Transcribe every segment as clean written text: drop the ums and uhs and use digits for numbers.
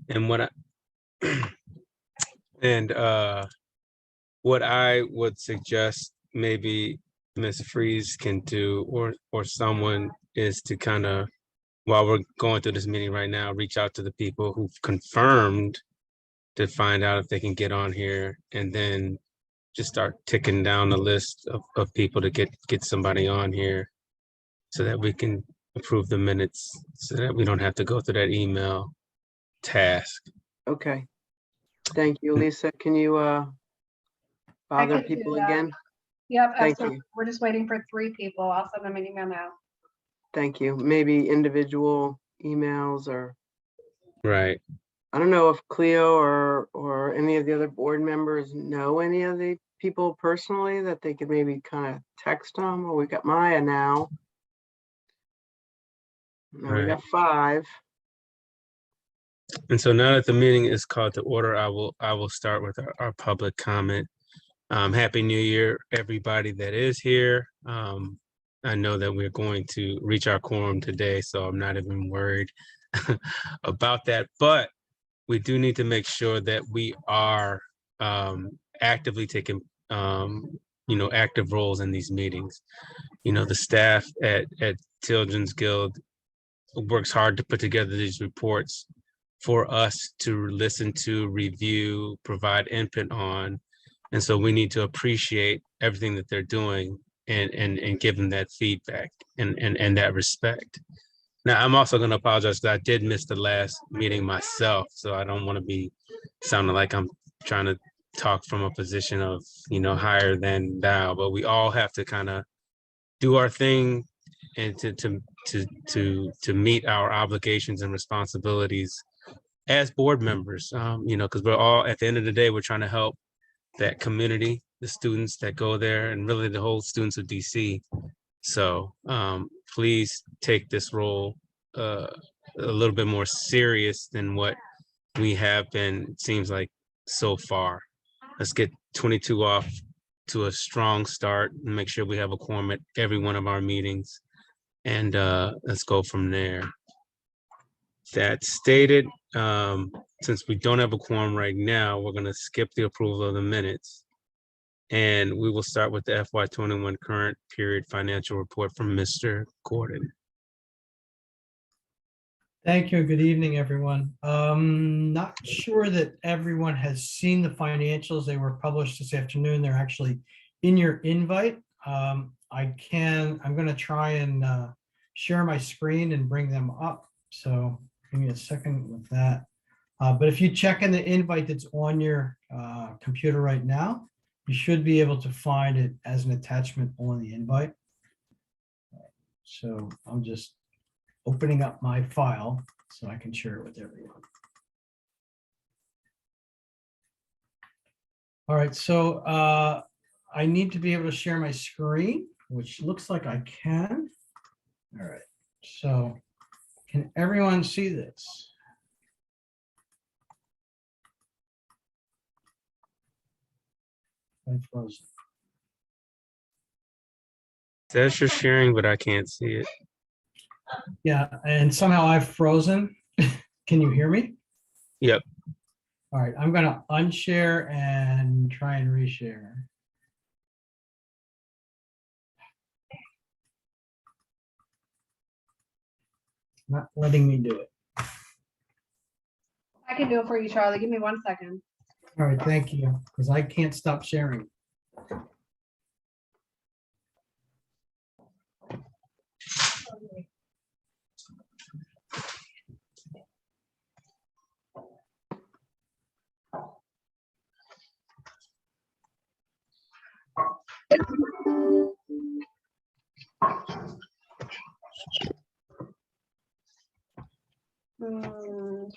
And and what I would suggest maybe Ms. Freeze can do, or someone, is to kind of, while we're going through this meeting right now, reach out to the people who've confirmed to find out if they can get on here, and then just start ticking down the list of people to get somebody on here so that we can approve the minutes, so that we don't have to go through that email task. Okay. Thank you, Lisa. Can you bother can do people that. again? Yep, Thank absolutely. you. We're just waiting for 3 people. I'll send them an email now. Thank you. Maybe individual emails, or Right. I don't know if Cleo or any of the other board members know any of the people personally that they could maybe kind of text them. Well, we got Maya now. Now we Right. got 5. And so now that the meeting is called to order, I will start with our public comment. Happy New Year, everybody that is here. I know that we're going to reach our quorum today, so I'm not even worried about that. But we do need to make sure that we are actively taking active roles in these meetings. The staff at Children's Guild works hard to put together these reports for us to listen to, review, provide input on. And so we need to appreciate everything that they're doing and give them that feedback and that respect. Now, I'm also going to apologize because I did miss the last meeting myself, so I don't want to be sounding like I'm trying to talk from a position of, higher than thou, but we all have to kind of do our thing and to meet our obligations and responsibilities as board members, because we're all, at the end of the day, we're trying to help that community, the students that go there, and really the whole students of DC. So please take this role a little bit more serious than what we have been, it seems like, so far. Let's get 22 off to a strong start and make sure we have a quorum at every one of our meetings. And let's go from there. That stated, since we don't have a quorum right now, we're going to skip the approval of the minutes. And we will start with the FY21 current period financial report from Mr. Gordon. Thank you. Good evening, everyone. Not sure that everyone has seen the financials. They were published this afternoon. They're actually in your invite. I'm going to try and share my screen and bring them up. So give me a second with that. But if you check in the invite that's on your computer right now, you should be able to find it as an attachment on the invite. So I'm just opening up my file so I can share it with everyone. All right, so I need to be able to share my screen, which looks like I can. All right, so can everyone see this? I'm frozen. It says you're sharing, but I can't see it. Yeah, and somehow I've frozen. Can you hear me? Yep. All right, I'm gonna unshare and try and reshare. Not letting me do it. I can do it for you, Charlie. Give me 1 second. All right, thank you, because I can't stop sharing.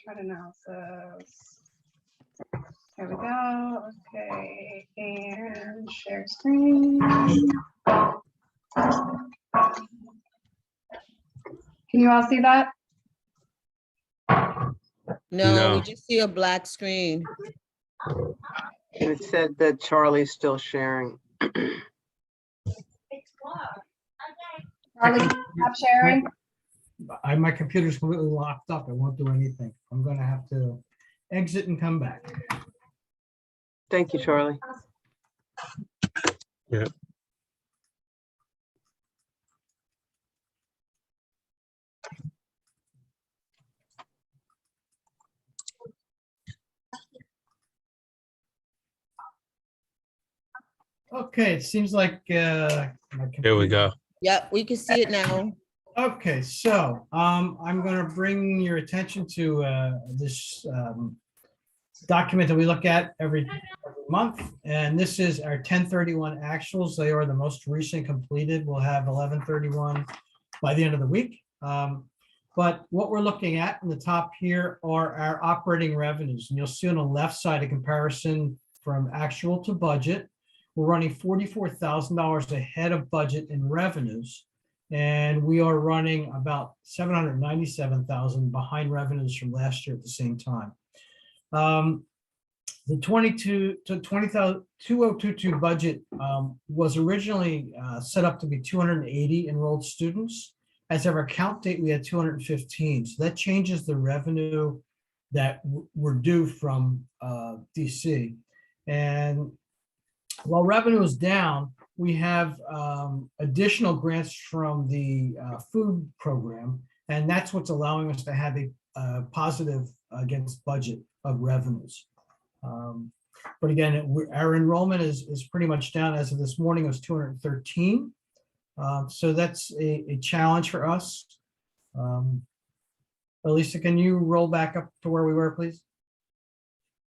Chart analysis. There we go. Okay, and share screen. Can you all see that? No, we No. just see a black screen. And it said that Charlie's still sharing. Charlie, stop sharing. my computer's completely locked up. It won't do anything. I'm gonna have to exit and come back. Thank you, Charlie. Okay, it seems like my Here we computer- go. Yep, we can see it now. Okay, so I'm going to bring your attention to this document that we look at every month, and this is our 1031 actuals. They are the most recent completed. We'll have 1131 by the end of the week. But what we're looking at in the top here are our operating revenues, and you'll see on the left side a comparison from actual to budget. We're running $44,000 ahead of budget in revenues. And we are running about 797,000 behind revenues from last year at the same time. The 2022 budget was originally set up to be 280 enrolled students. As of our count date, we had 215. So that changes the revenue that we're due from DC. And while revenue is down, we have additional grants from the food program, and that's what's allowing us to have a positive against budget of revenues. But again, our enrollment is pretty much down. As of this morning, it was 213. So that's a challenge for us. Elisa, can you roll back up to where we were, please?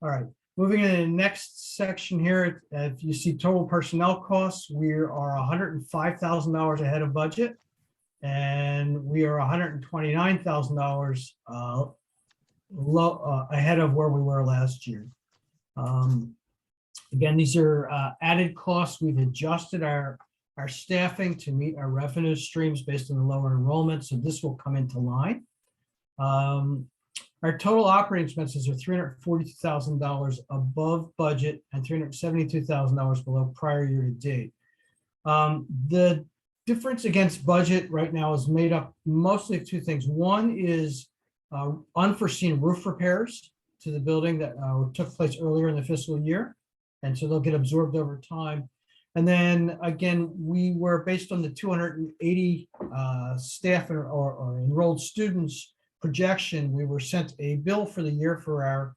All right. Moving into the next section here, if you see total personnel costs, we are $105,000 ahead of budget, and we are $129,000 ahead of where we were last year. Again, these are added costs. We've adjusted our staffing to meet our revenue streams based on the lower enrollment, so this will come into line. Our total operating expenses are $342,000 above budget and $372,000 below prior year to date. The difference against budget right now is made up mostly of two things. One is unforeseen roof repairs to the building that took place earlier in the fiscal year, and so they'll get absorbed over time. And then again, we were based on the 280 staff or enrolled students projection. We were sent a bill for the year for our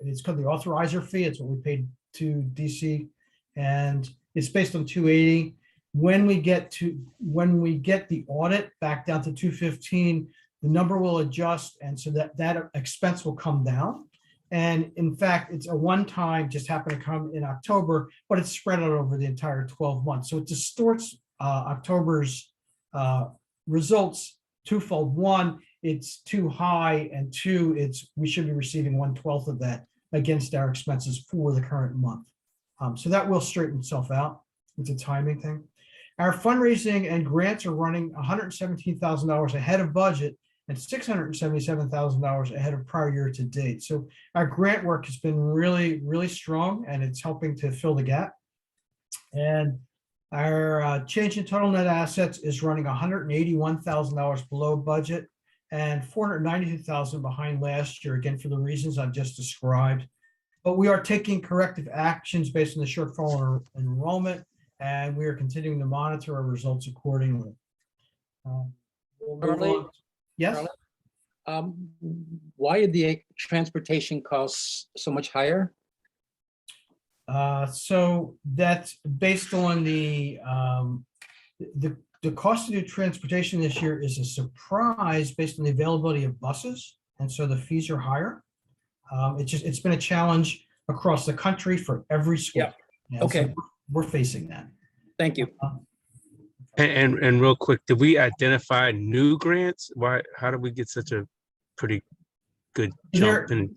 it's called the authorizer fee. It's what we paid to DC, and it's based on 280. When we get the audit back down to 215, the number will adjust, and so that expense will come down. And in fact, it's a one-time, just happened to come in October, but it's spread out over the entire 12 months. So it distorts October's results twofold. One, it's too high, and two, we should be receiving 1/12 of that against our expenses for the current month. So that will straighten itself out. It's a timing thing. Our fundraising and grants are running $117,000 ahead of budget and $677,000 ahead of prior year to date. So our grant work has been really, really strong, and it's helping to fill the gap. And our change in total net assets is running $181,000 below budget and $492,000 behind last year, again, for the reasons I've just described. But we are taking corrective actions based on the shortfall in enrollment, and we are continuing to monitor our results accordingly. We'll move Charlie? on. Yes? Why are the transportation costs so much higher? So that's based on the cost of the transportation this year is a surprise based on the availability of buses, and so the fees are higher. It's been a challenge across the country for every school. Yep. And so Okay. we're facing that. Thank you. And real quick, did we identify new grants? How did we get such a pretty good jump in?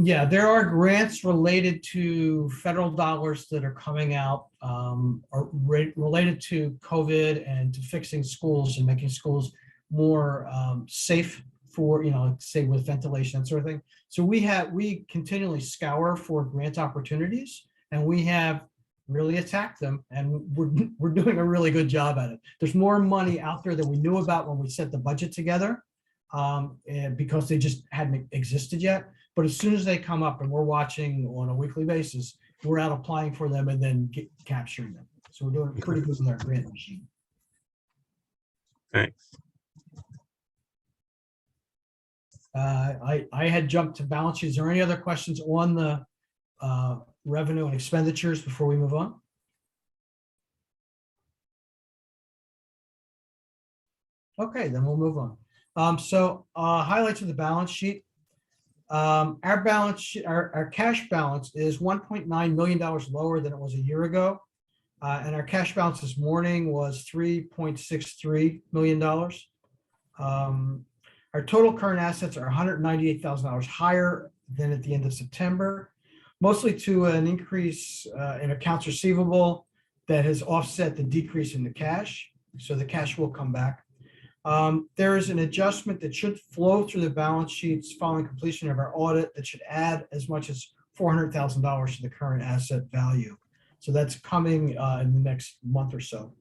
Yeah, there are grants related to federal dollars that are coming out or related to COVID and to fixing schools and making schools more safe for, say with ventilation, that sort of thing. So we continually scour for grant opportunities, and we have really attack them, and we're doing a really good job at it. There's more money out there than we knew about when we set the budget together, and because they just hadn't existed yet. But as soon as they come up and we're watching on a weekly basis, we're out applying for them and then capturing them. So we're doing pretty good with our grant machine. Thanks. I had jumped to balance sheet. Is there any other questions on the revenue and expenditures before we move on? Okay, then we'll move on. So highlights of the balance sheet. Our balance sheet, our cash balance is $1.9 million lower than it was a year ago. And our cash balance this morning was $3.63 million. Our total current assets are $198,000 higher than at the end of September, mostly to an increase in accounts receivable that has offset the decrease in the cash. So the cash will come back. There is an adjustment that should flow through the balance sheets following completion of our audit that should add as much as $400,000 to the current asset value. So that's coming in the next month or so.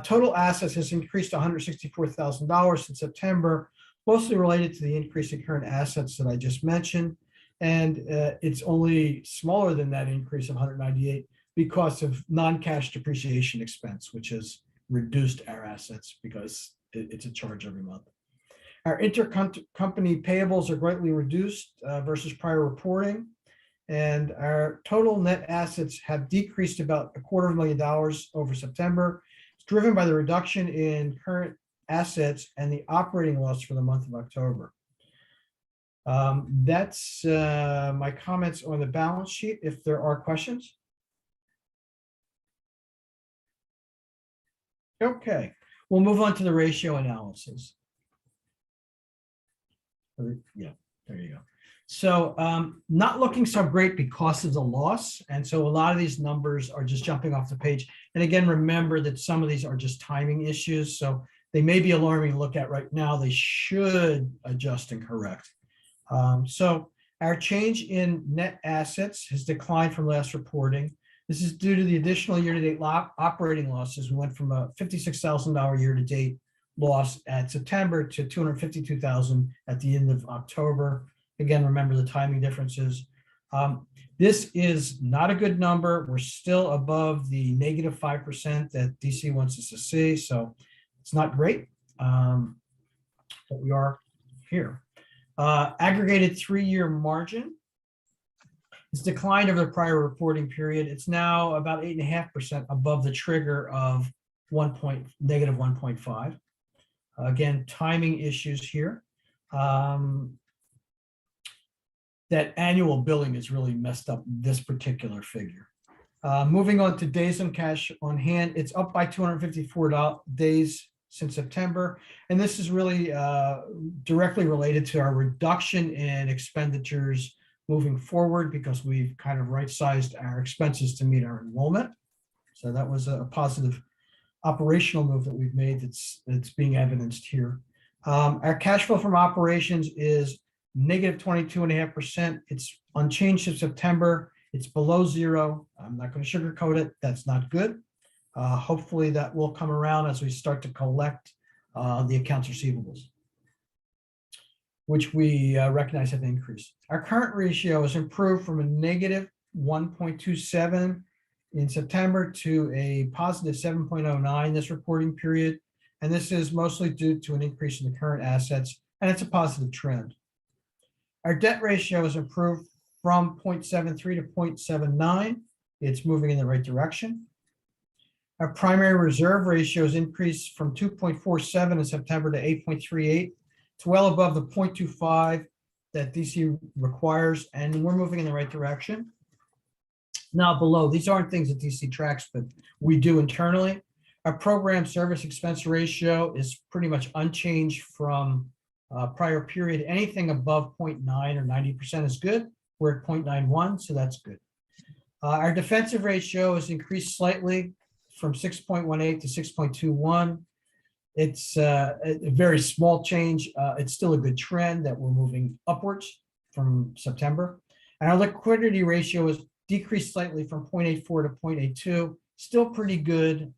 Total assets has increased to $164,000 since September, mostly related to the increase in current assets that I just mentioned. And it's only smaller than that increase of 198 because of non-cash depreciation expense, which has reduced our assets because it's a charge every month. Our intercompany payables are greatly reduced versus prior reporting. And our total net assets have decreased about $250,000 over September. It's driven by the reduction in current assets and the operating loss for the month of October. That's my comments on the balance sheet. If there are questions. Okay, we'll move on to the ratio analysis. Yeah, there you go. So not looking so great because of the loss. And so a lot of these numbers are just jumping off the page. And again, remember that some of these are just timing issues. So they may be alarming to look at right now. They should adjust and correct. So our change in net assets has declined from last reporting. This is due to the additional year-to-date operating losses. We went from a $56,000 year-to-date loss at September to $252,000 at the end of October. Again, remember the timing differences. This is not a good number. We're still above the -5% that DC wants us to see. So it's not great, but we are here. Aggregated 3-year margin has declined over the prior reporting period. It's now about 8.5% above the trigger of -1.5. Again, timing issues here. That annual billing has really messed up this particular figure. Moving on to days on cash on hand, it's up by 254 days since September. And this is really directly related to our reduction in expenditures moving forward because we've kind of right-sized our expenses to meet our enrollment. So that was a positive operational move that we've made that's being evidenced here. Our cash flow from operations is -22.5%. It's unchanged since September. It's below zero. I'm not going to sugarcoat it. That's not good. Hopefully that will come around as we start to collect the accounts receivables, which we recognize have increased. Our current ratio has improved from a -1.27 in September to a +7.09 this reporting period. And this is mostly due to an increase in the current assets, and it's a positive trend. Our debt ratio has improved from 0.73 to 0.79. It's moving in the right direction. Our primary reserve ratio has increased from 2.47 in September to 8.38. It's well above the 0.25 that DC requires, and we're moving in the right direction. Now below, these aren't things that DC tracks, but we do internally. Our program service expense ratio is pretty much unchanged from prior period. Anything above 0.9 or 90% is good. We're at 0.91, so that's good. Our defensive ratio has increased slightly from 6.18 to 6.21. It's a very small change. It's still a good trend that we're moving upwards from September. And our liquidity ratio has decreased slightly from 0.84 to 0.82, still pretty good,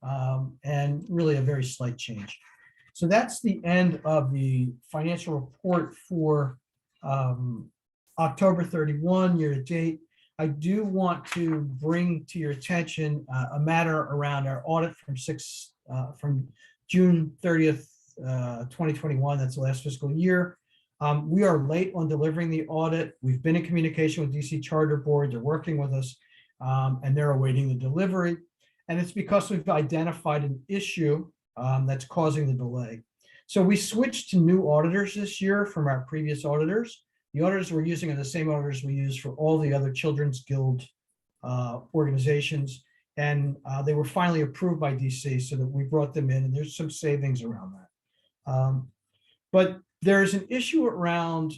and really a very slight change. So that's the end of the financial report for October 31, year to date. I do want to bring to your attention a matter around our audit from June 30th, 2021. That's the last fiscal year. We are late on delivering the audit. We've been in communication with DC Charter Board. They're working with us, and they're awaiting the delivery. And it's because we've identified an issue that's causing the delay. So we switched to new auditors this year from our previous auditors. The auditors we're using are the same auditors we use for all the other Children's Guild organizations. And they were finally approved by DC, so that we brought them in, and there's some savings around that. But there's an issue around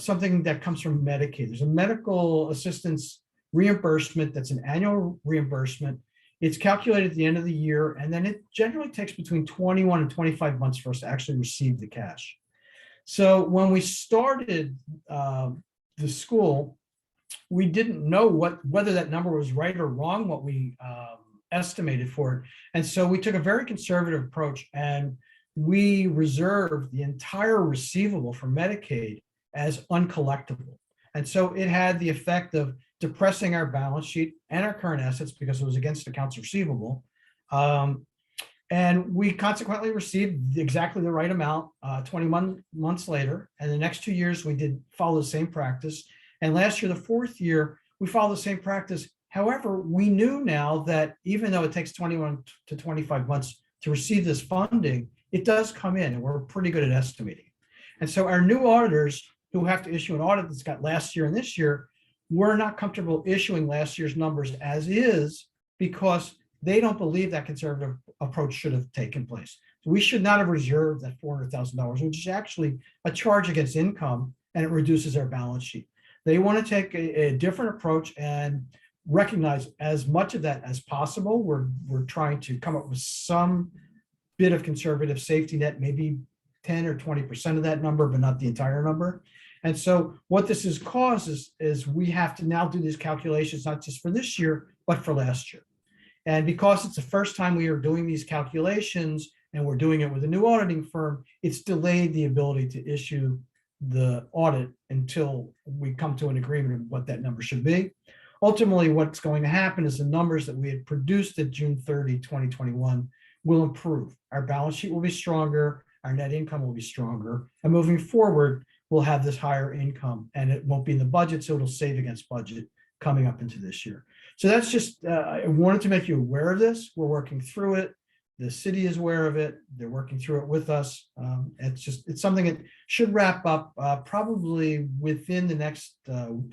something that comes from Medicaid. There's a medical assistance reimbursement that's an annual reimbursement. It's calculated at the end of the year, and then it generally takes between 21 and 25 months for us to actually receive the cash. So when we started the school, we didn't know whether that number was right or wrong, what we estimated for it. And so we took a very conservative approach, and we reserved the entire receivable for Medicaid as uncollectible. And so it had the effect of depressing our balance sheet and our current assets because it was against accounts receivable. And we consequently received exactly the right amount 21 months later. And the next 2 years, we did follow the same practice. And last year, the fourth year, we followed the same practice. However, we knew now that even though it takes 21 to 25 months to receive this funding, it does come in, and we're pretty good at estimating. And so our new auditors who have to issue an audit that's got last year and this year, we're not comfortable issuing last year's numbers as is because they don't believe that conservative approach should have taken place. So we should not have reserved that $400,000, which is actually a charge against income, and it reduces our balance sheet. They want to take a different approach and recognize as much of that as possible. We're trying to come up with some bit of conservative safety net, maybe 10 or 20% of that number, but not the entire number. And so what this has caused is we have to now do these calculations, not just for this year, but for last year. And because it's the first time we are doing these calculations and we're doing it with a new auditing firm, it's delayed the ability to issue the audit until we come to an agreement of what that number should be. Ultimately, what's going to happen is the numbers that we had produced at June 30, 2021 will improve. Our balance sheet will be stronger, our net income will be stronger, and moving forward, we'll have this higher income, and it won't be in the budget, so it'll save against budget coming up into this year. So that's just, I wanted to make you aware of this. We're working through it. The city is aware of it. They're working through it with us. It's something that should wrap up probably within the next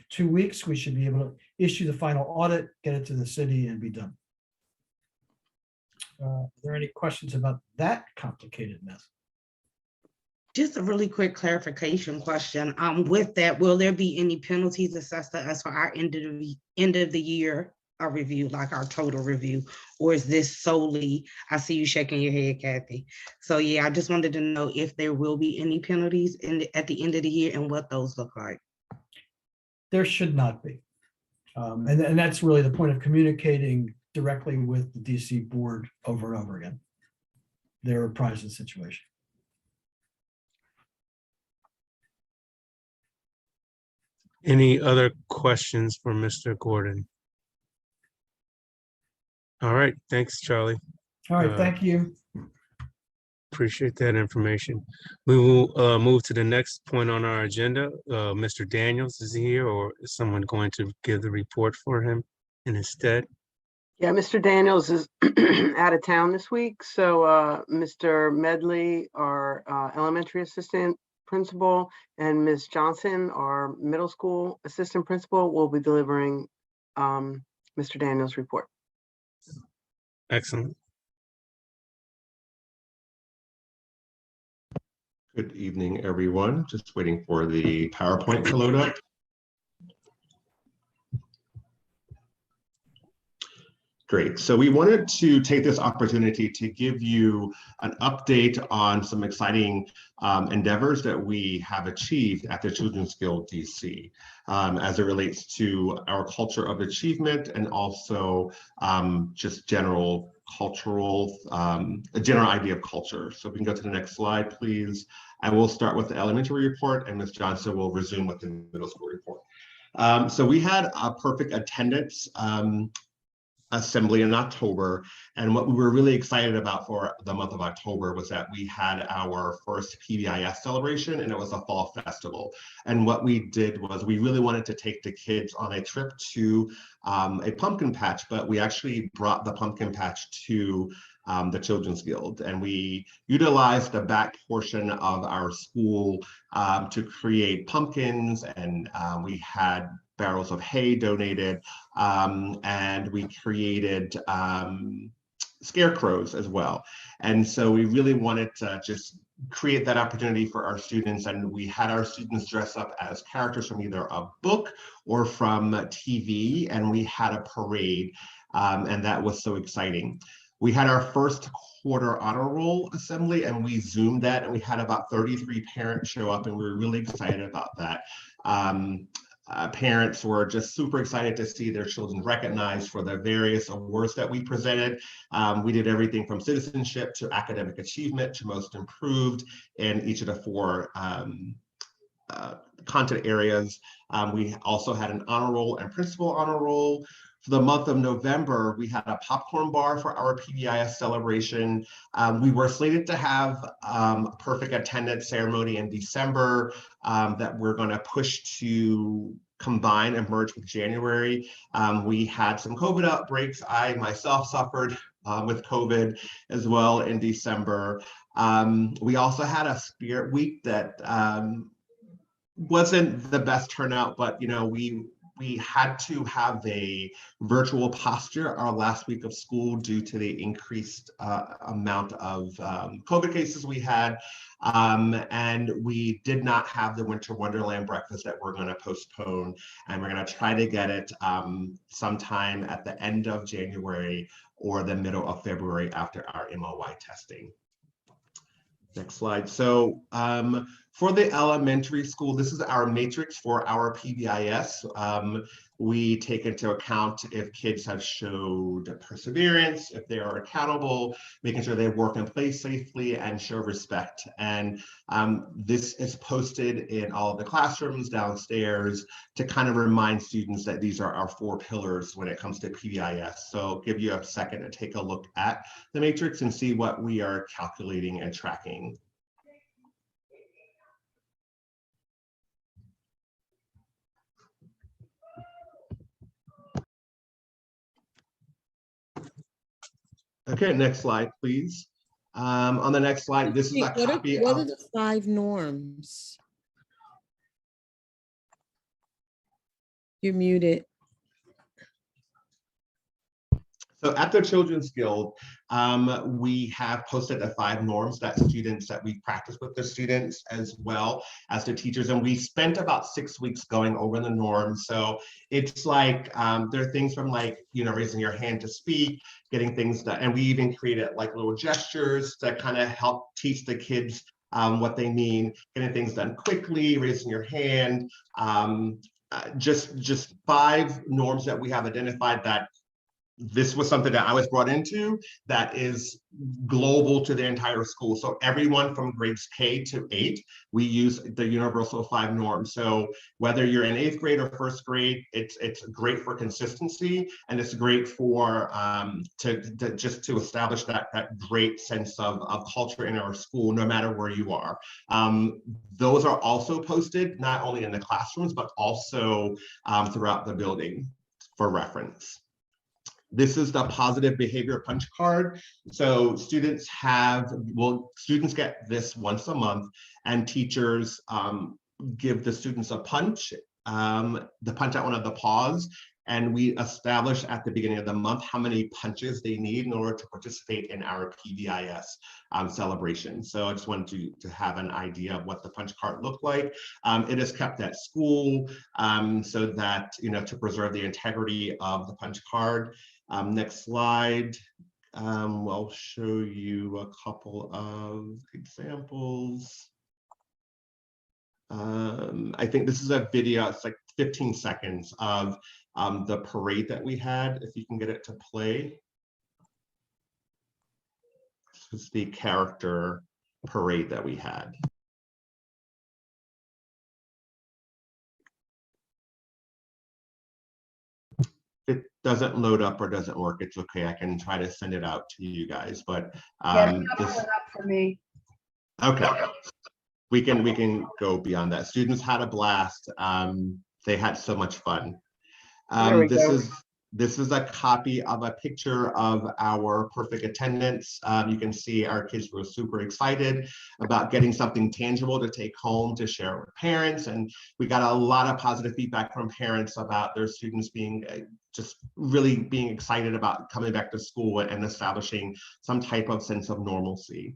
2 weeks. We should be able to issue the final audit, get it to the city, and be done. Are there any questions about that complicated mess? Just a really quick clarification question. With that, will there be any penalties assessed to us for our end of the year review, like our total review, or is this solely? I see you shaking your head, Kathy. So yeah, I just wanted to know if there will be any penalties at the end of the year and what those look like. There should not be, and that's really the point of communicating directly with the DC board over and over again. They're apprised of the situation. Any other questions for Mr. Gordon? All right, thanks, Charlie. All right, thank you. Appreciate that information. We will move to the next point on our agenda. Mr. Daniels, is he here, or is someone going to give the report for him in his stead? Yeah, Mr. Daniels is out of town this week. So Mr. Medley, our elementary assistant principal, and Ms. Johnson, our middle school assistant principal, will be delivering Mr. Daniels' report. Excellent. Good evening, everyone. Just waiting for the PowerPoint to load up. Great. So we wanted to take this opportunity to give you an update on some exciting endeavors that we have achieved at the Children's Guild DC as it relates to our culture of achievement and also just general cultural, a general idea of culture. So we can go to the next slide, please. I will start with the elementary report and Ms. Johnson will resume with the middle school report. So we had a perfect attendance assembly in October. And what we were really excited about for the month of October was that we had our first PBIS celebration and it was a fall festival. And what we did was we really wanted to take the kids on a trip to a pumpkin patch, but we actually brought the pumpkin patch to the Children's Guild. And we utilized the back portion of our school to create pumpkins, and we had barrels of hay donated, and we created scarecrows as well. And so we really wanted to just create that opportunity for our students, and we had our students dress up as characters from either a book or from TV, and we had a parade, and that was so exciting. We had our first quarter honor roll assembly and we Zoomed that, and we had about 33 parents show up, and we were really excited about that. Parents were just super excited to see their children recognized for the various awards that we presented. We did everything from citizenship to academic achievement to most improved in each of the 4 content areas. We also had an honor roll and principal honor roll. For the month of November, we had a popcorn bar for our PBIS celebration. We were slated to have a perfect attendance ceremony in December that we're going to push to combine and merge with January. We had some COVID outbreaks. I myself suffered with COVID as well in December. We also had a Spirit Week that wasn't the best turnout, but you know, we had to have a virtual posture our last week of school due to the increased amount of COVID cases we had. And we did not have the Winter Wonderland breakfast that we're going to postpone. And we're going to try to get it sometime at the end of January or the middle of February after our MOI testing. Next slide. So for the elementary school, this is our matrix for our PBIS. We take into account if kids have showed perseverance, if they are accountable, making sure they work and play safely and show respect. And this is posted in all of the classrooms downstairs to kind of remind students that these are our 4 pillars when it comes to PBIS. So I'll give you a second to take a look at the matrix and see what we are calculating and tracking. Okay, next slide, please. On the next slide, this is a copy What of are the 5 norms? You're muted. So at the Children's Guild, we have posted the 5 norms that we practice with the students as well as the teachers. And we spent about 6 weeks going over the norms. So it's like, there are things from like, you know, raising your hand to speak, getting things done. And we even created like little gestures that kind of help teach the kids what they mean, getting things done quickly, raising your hand, just 5 norms that we have identified that this was something that I was brought into that is global to the entire school. So everyone from grades K to 8, we use the universal 5 norms. So whether you're in 8th grade or 1st grade, it's great for consistency, and it's great for just to establish that great sense of culture in our school, no matter where you are. Those are also posted not only in the classrooms, but also throughout the building for reference. This is the positive behavior punch card. So students get this once a month, and teachers give the students a punch, the punch out one of the paws, and we establish at the beginning of the month how many punches they need in order to participate in our PBIS celebration. So I just wanted to have an idea of what the punch card looked like. It is kept at school so that, you know, to preserve the integrity of the punch card. Next slide. I'll show you a couple of examples. I think this is a video, it's like 15 seconds of the parade that we had, if you can get it to play. This is the character parade that we had. It doesn't load up or doesn't work, it's okay. I can try to send it out to you guys, but Yeah, it's not pulling up for me. okay. We can go beyond that. Students had a blast. They had so much fun. There we go. This is a copy of a picture of our perfect attendance. You can see our kids were super excited about getting something tangible to take home to share with parents. And we got a lot of positive feedback from parents about their students being just really being excited about coming back to school and establishing some type of sense of normalcy.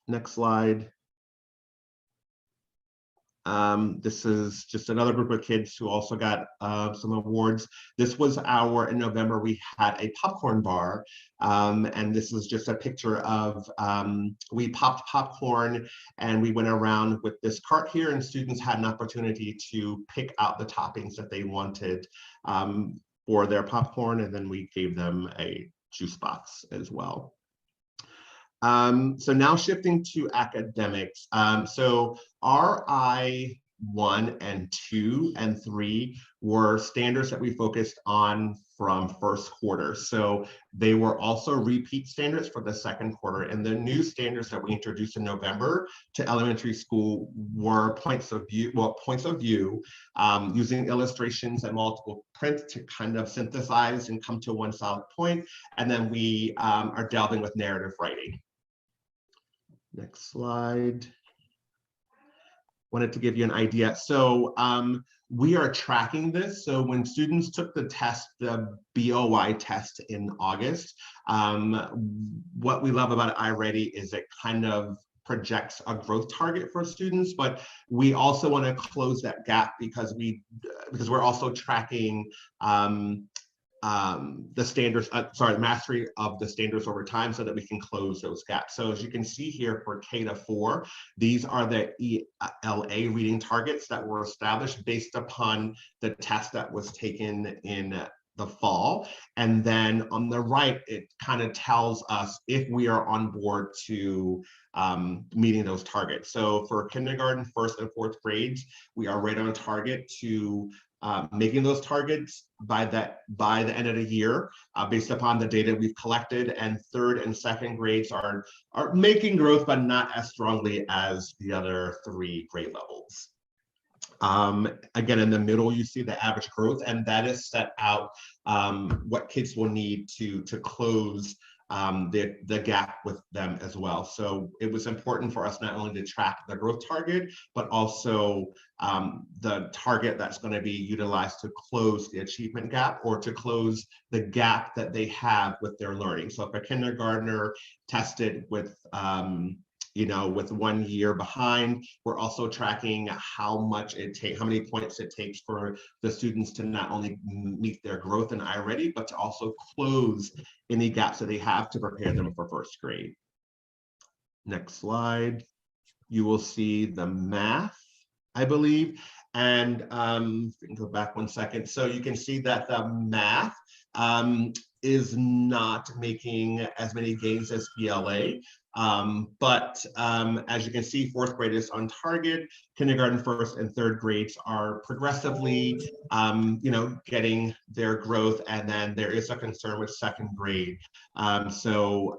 Next slide. This is just another group of kids who also got some awards. This was in November, we had a popcorn bar. And this is just a picture of, we popped popcorn and we went around with this cart here, and students had an opportunity to pick out the toppings that they wanted for their popcorn. And then we gave them a juice box as well. So now shifting to academics. So RI 1 and 2 and 3 were standards that we focused on from first quarter. So they were also repeat standards for the second quarter. And the new standards that we introduced in November to elementary school were points of view, using illustrations and multiple prints to kind of synthesize and come to one solid point. And then we are delving with narrative writing. Next slide. Wanted to give you an idea. So we are tracking this. So when students took the test, the BOY test in August, what we love about iReady is it kind of projects a growth target for students, but we also want to close that gap because we're also tracking the standards, mastery of the standards over time so that we can close those gaps. So as you can see here for K-4, these are the ELA reading targets that were established based upon the test that was taken in the fall. And then on the right, it kind of tells us if we are on board to meeting those targets. So for kindergarten, first and fourth grades, we are right on target to making those targets by the end of the year, based upon the data we've collected. And third and second grades are making growth, but not as strongly as the other 3 grade levels. Again, in the middle, you see the average growth, and that is set out what kids will need to close the gap with them as well. So it was important for us not only to track the growth target, but also the target that's going to be utilized to close the achievement gap or to close the gap that they have with their learning. So if a kindergartner tested with with 1 year behind, we're also tracking how many points it takes for the students to not only meet their growth in iReady, but to also close any gaps that they have to prepare them for first grade. Next slide. You will see the math, I believe. And we can go back 1 second. So you can see that the math is not making as many gains as ELA. But as you can see, fourth grade is on target. Kindergarten, first and third grades are progressively, getting their growth. And then there is a concern with second grade. So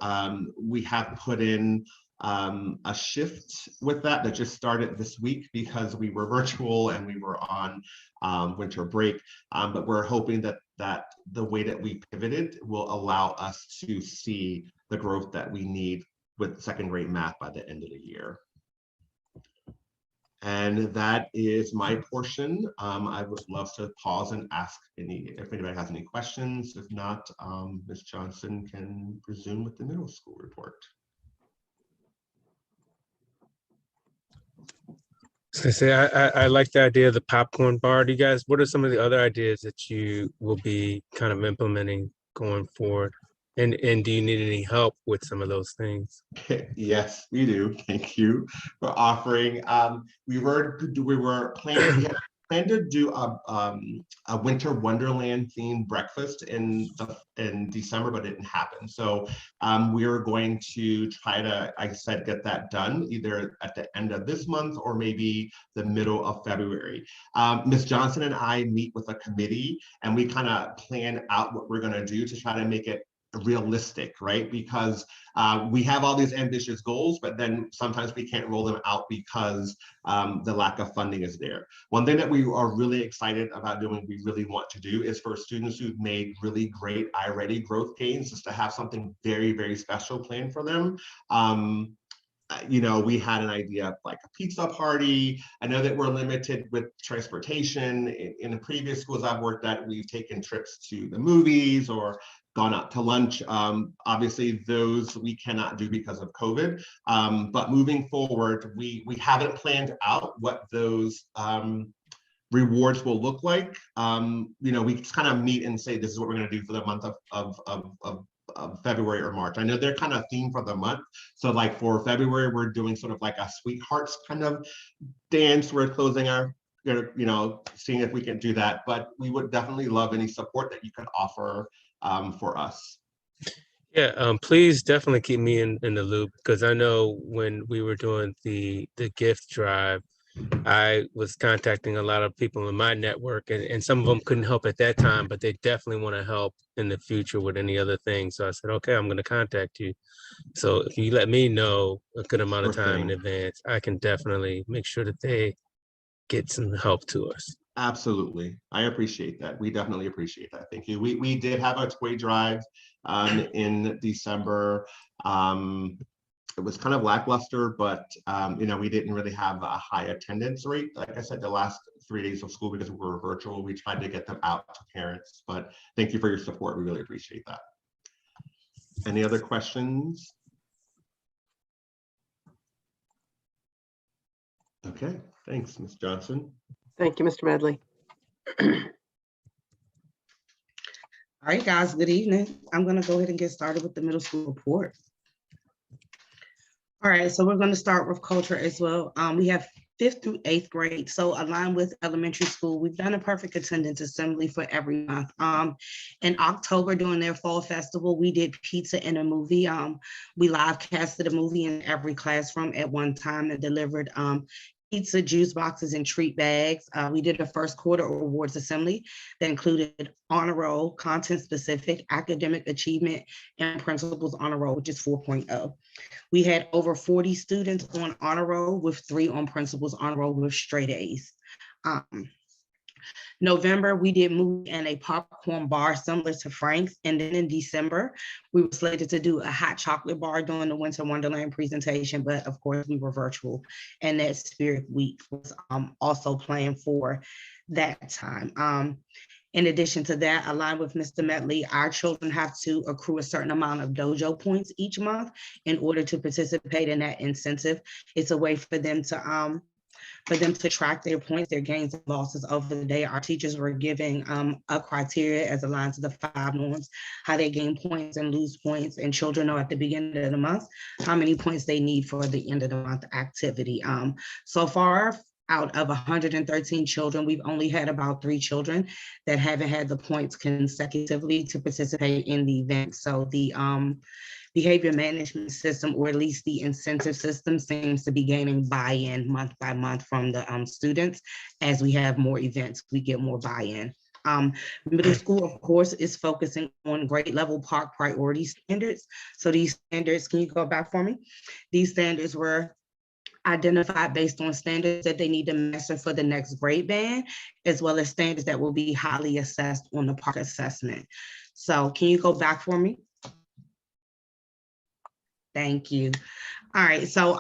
we have put in a shift with that just started this week because we were virtual and we were on winter break. But we're hoping that the way that we pivoted will allow us to see the growth that we need with second grade math by the end of the year. And that is my portion. I would love to pause and ask if anybody has any questions. If not, Ms. Johnson can resume with the middle school report. I like the idea of the popcorn bar. Do you guys, what are some of the other ideas that you will be kind of implementing going forward? And do you need any help with some of those things? Yes, we do. Thank you for offering. We were planning, we had planned to do a winter wonderland themed breakfast in December, but it didn't happen. So we are going to try to, I said, get that done either at the end of this month or maybe the middle of February. Ms. Johnson and I meet with a committee and we kind of plan out what we're going to do to try to make it realistic, right? Because we have all these ambitious goals, but then sometimes we can't roll them out because the lack of funding is there. One thing that we are really excited about doing, we really want to do, is for students who've made really great iReady growth gains, is to have something very, very special planned for them. You know, we had an idea of like a pizza party. I know that we're limited with transportation. In the previous schools I've worked at, we've taken trips to the movies or gone out to lunch. Obviously, those we cannot do because of COVID. But moving forward, we haven't planned out what those rewards will look like. You know, we just kind of meet and say, this is what we're going to do for the month of February or March. I know they're kind of theme for the month. So like for February, we're doing sort of like a sweethearts kind of dance. We're closing our, you know, seeing if we can do that. But we would definitely love any support that you could offer for us. Yeah, please definitely keep me in the loop, because I know when we were doing the gift drive, I was contacting a lot of people in my network, and some of them couldn't help at that time, but they definitely want to help in the future with any other thing. So I said, okay, I'm going to contact you. So if you let me know a good amount of Sure time in thing. advance, I can definitely make sure that they get some help to us. Absolutely. I appreciate that. We definitely appreciate that. Thank you. We did have a toy drive in December. It was kind of lackluster, but you know, we didn't really have a high attendance rate. Like I said, the last 3 days of school, because we were virtual, we tried to get them out to parents. But thank you for your support. We really appreciate that. Any other questions? Okay, thanks, Ms. Johnson. Thank you, Mr. Medley. All right, guys, good evening. I'm gonna go ahead and get started with the middle school report. All right, so we're gonna start with culture as well. We have 5th through 8th grade. So aligned with elementary school, we've done a perfect attendance assembly for every month. In October during their fall festival, we did pizza and a movie. We live casted a movie in every classroom at one time and delivered pizza, juice boxes, and treat bags. We did a first quarter awards assembly that included honor roll, content specific, academic achievement, and principals honor roll, which is 4.0. We had over 40 students on honor roll with 3 on principals honor roll with straight A's. November, we did movie and a popcorn bar similar to Frank's. And then in December, we were slated to do a hot chocolate bar during the Winter Wonderland presentation, but of course we were virtual. And that Spirit Week was also planned for that time. In addition to that, aligned with Mr. Medley, our children have to accrue a certain amount of dojo points each month in order to participate in that incentive. It's a way for them to track their points, their gains and losses over the day. Our teachers were giving a criteria as aligned to the 5 norms, how they gain points and lose points, and children know at the beginning of the month how many points they need for the end of the month activity. So far, out of 113 children, we've only had about 3 children that haven't had the points consecutively to participate in the event. So the behavior management system, or at least the incentive system, seems to be gaining buy-in month by month from the students. As we have more events, we get more buy-in. Middle school, of course, is focusing on grade level park priority standards. So these standards, can you go back for me? These standards were identified based on standards that they need to master for the next grade band, as well as standards that will be highly assessed on the park assessment. So can you go back for me? Thank you. All right, so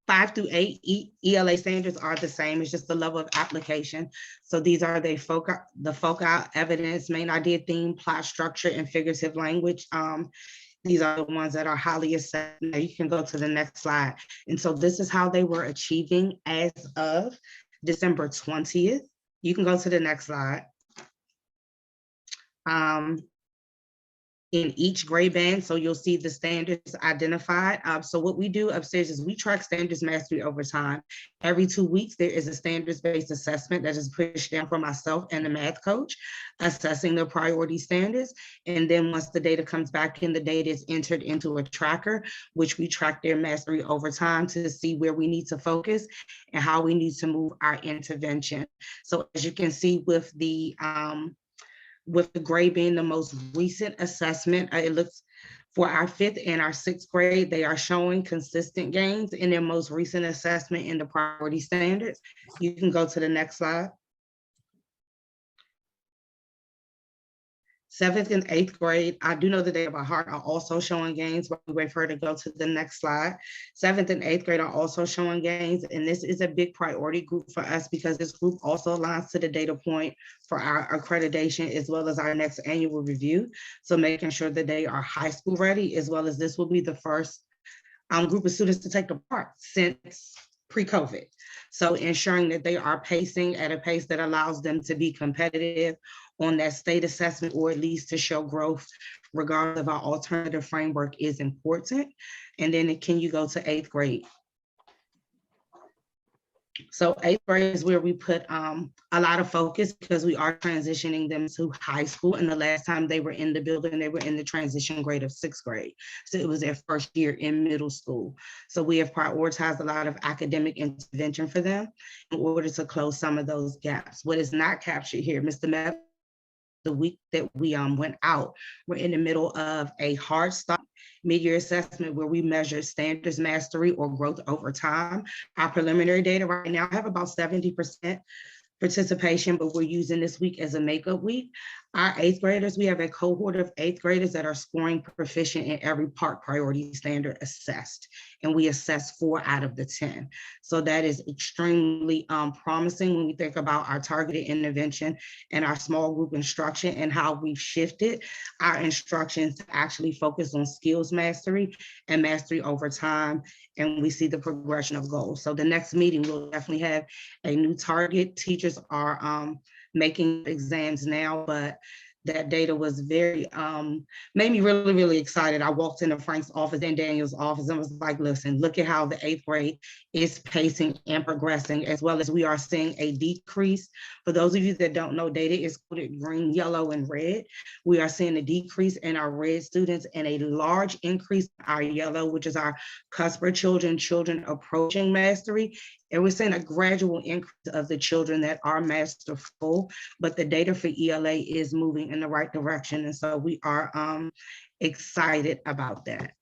5 through 8 ELA standards are the same. It's just the level of application. So these are the foci, evidence, main idea, theme, plot structure, and figurative language. These are the ones that are highly assessed. Now you can go to the next slide. And so this is how they were achieving as of December 20th. You can go to the next slide. in each grade band. So you'll see the standards identified. So what we do upstairs is we track standards mastery over time. Every 2 weeks, there is a standards-based assessment that is pushed down for myself and the math coach, assessing the priority standards. And then once the data comes back in, the data is entered into a tracker, which we track their mastery over time to see where we need to focus and how we need to move our intervention. So as you can see with the grade being the most recent assessment, it looks for our 5th and our 6th grade, they are showing consistent gains in their most recent assessment in the priority standards. You can go to the next slide. 7th and 8th grade, I do know the data by heart, are also showing gains, but we wait for her to go to the next slide. 7th and 8th grade are also showing gains, and this is a big priority group for us because this group also aligns to the data point for our accreditation as well as our next annual review. So making sure that they are high school ready, as well as this will be the first group of students to take the part since pre-COVID. So ensuring that they are pacing at a pace that allows them to be competitive on that state assessment, or at least to show growth regardless of our alternative framework, is important. And then can you go to 8th grade? So 8th grade is where we put a lot of focus because we are transitioning them to high school. And the last time they were in the building, they were in the transition grade of 6th grade. So it was their first year in middle school. So we have prioritized a lot of academic intervention for them in order to close some of those gaps. What is not captured here, Mr. Mev, the week that we went out, we're in the middle of a hard stop mid-year assessment where we measure standards mastery or growth over time. Our preliminary data right now have about 70% participation, but we're using this week as a makeup week. Our 8th graders, we have a cohort of 8th graders that are scoring proficient in every PARCC priority standard assessed, and we assess 4 out of the 10. So that is extremely promising when we think about our targeted intervention and our small group instruction and how we've shifted our instructions to actually focus on skills mastery and mastery over time, and we see the progression of goals. So the next meeting, we'll definitely have a new target. Teachers are making exams now, but that data was very, made me really, really excited. I walked into Frank's office and Daniel's office and was like, listen, look at how the 8th grade is pacing and progressing, as well as we are seeing a decrease. For those of you that don't know, data is coded green, yellow, and red. We are seeing a decrease in our red students and a large increase in our yellow, which is our CUSPR children approaching mastery. And we're seeing a gradual increase of the children that are masterful, but the data for ELA is moving in the right direction. And so we are excited about that.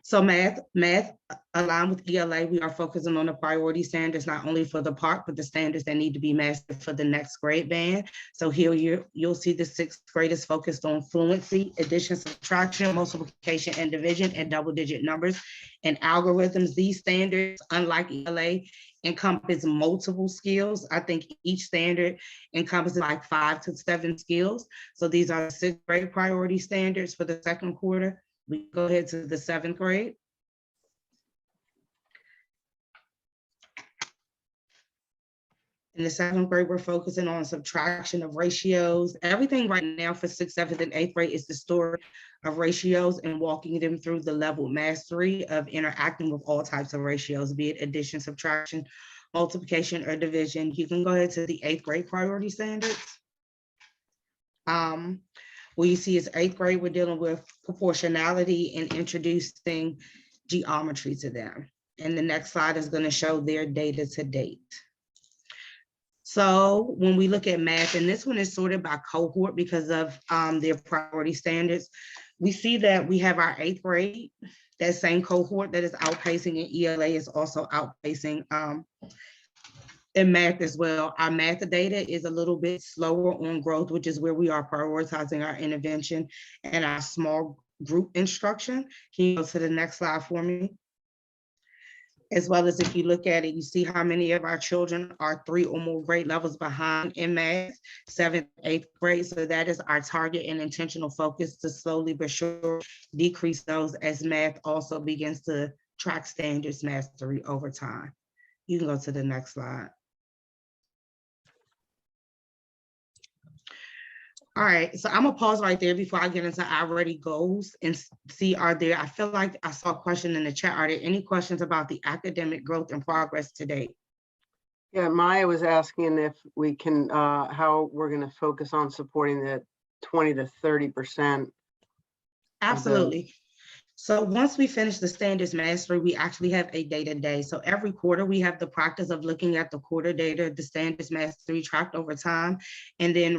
So math aligned with ELA, we are focusing on the priority standards, not only for the PARCC, but the standards that need to be mastered for the next grade band. So here you'll see the 6th graders focused on fluency, addition, subtraction, multiplication, and division, and double-digit numbers and algorithms. These standards, unlike ELA, encompass multiple skills. I think each standard encompasses like 5 to 7 skills. So these are 6th grade priority standards for the 2nd quarter. We go ahead to the 7th grade. In the 7th grade, we're focusing on subtraction of ratios. Everything right now for 6th, 7th, and 8th grade is the story of ratios and walking them through the level mastery of interacting with all types of ratios, be it addition, subtraction, multiplication, or division. You can go ahead to the 8th grade priority standards. What you see is 8th grade, we're dealing with proportionality and introducing geometry to them. And the next slide is going to show their data to date. So when we look at math, and this one is sorted by cohort because of their priority standards, we see that we have our 8th grade, that same cohort that is outpacing in ELA is also outpacing in math as well. Our math data is a little bit slower on growth, which is where we are prioritizing our intervention and our small group instruction. Can you go to the next slide for me? As well as if you look at it, you see how many of our children are 3 or more grade levels behind in math, 7th, 8th grade. So that is our target and intentional focus to slowly but surely decrease those as math also begins to track standards mastery over time. You can go to the next slide. All right, so I'm gonna pause right there before I get into already goals and see, I feel like I saw a question in the chat. Are there any questions about the academic growth and progress today? Yeah, Maya was asking if we can, how we're gonna focus on supporting the 20 to 30%. Absolutely. So once we finish the standards mastery, we actually have a data day. So every quarter we have the practice of looking at the quarter data, the standards mastery tracked over time, and then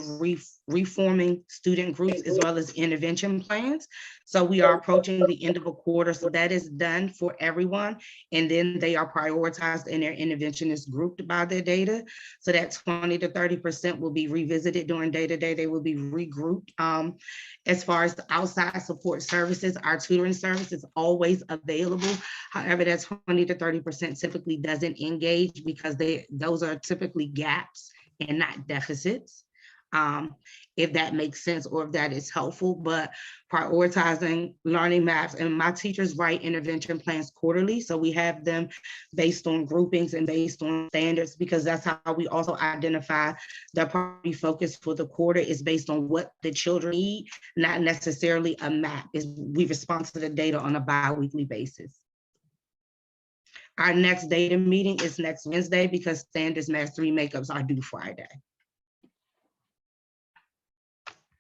reforming student groups as well as intervention plans. So we are approaching the end of a quarter. So that is done for everyone. And then they are prioritized and their intervention is grouped by their data. So that 20 to 30% will be revisited during data day. They will be regrouped. As far as the outside support services, our tutoring service is always available. However, that 20 to 30% typically doesn't engage because those are typically gaps and not deficits. If that makes sense or if that is helpful, but prioritizing learning maps, and my teachers write intervention plans quarterly. So we have them based on groupings and based on standards, because that's how we also identify the priority focus for the quarter is based on what the children need, not necessarily a map. We respond to the data on a bi-weekly basis. Our next data meeting is next Wednesday because standards mastery makeups are due Friday.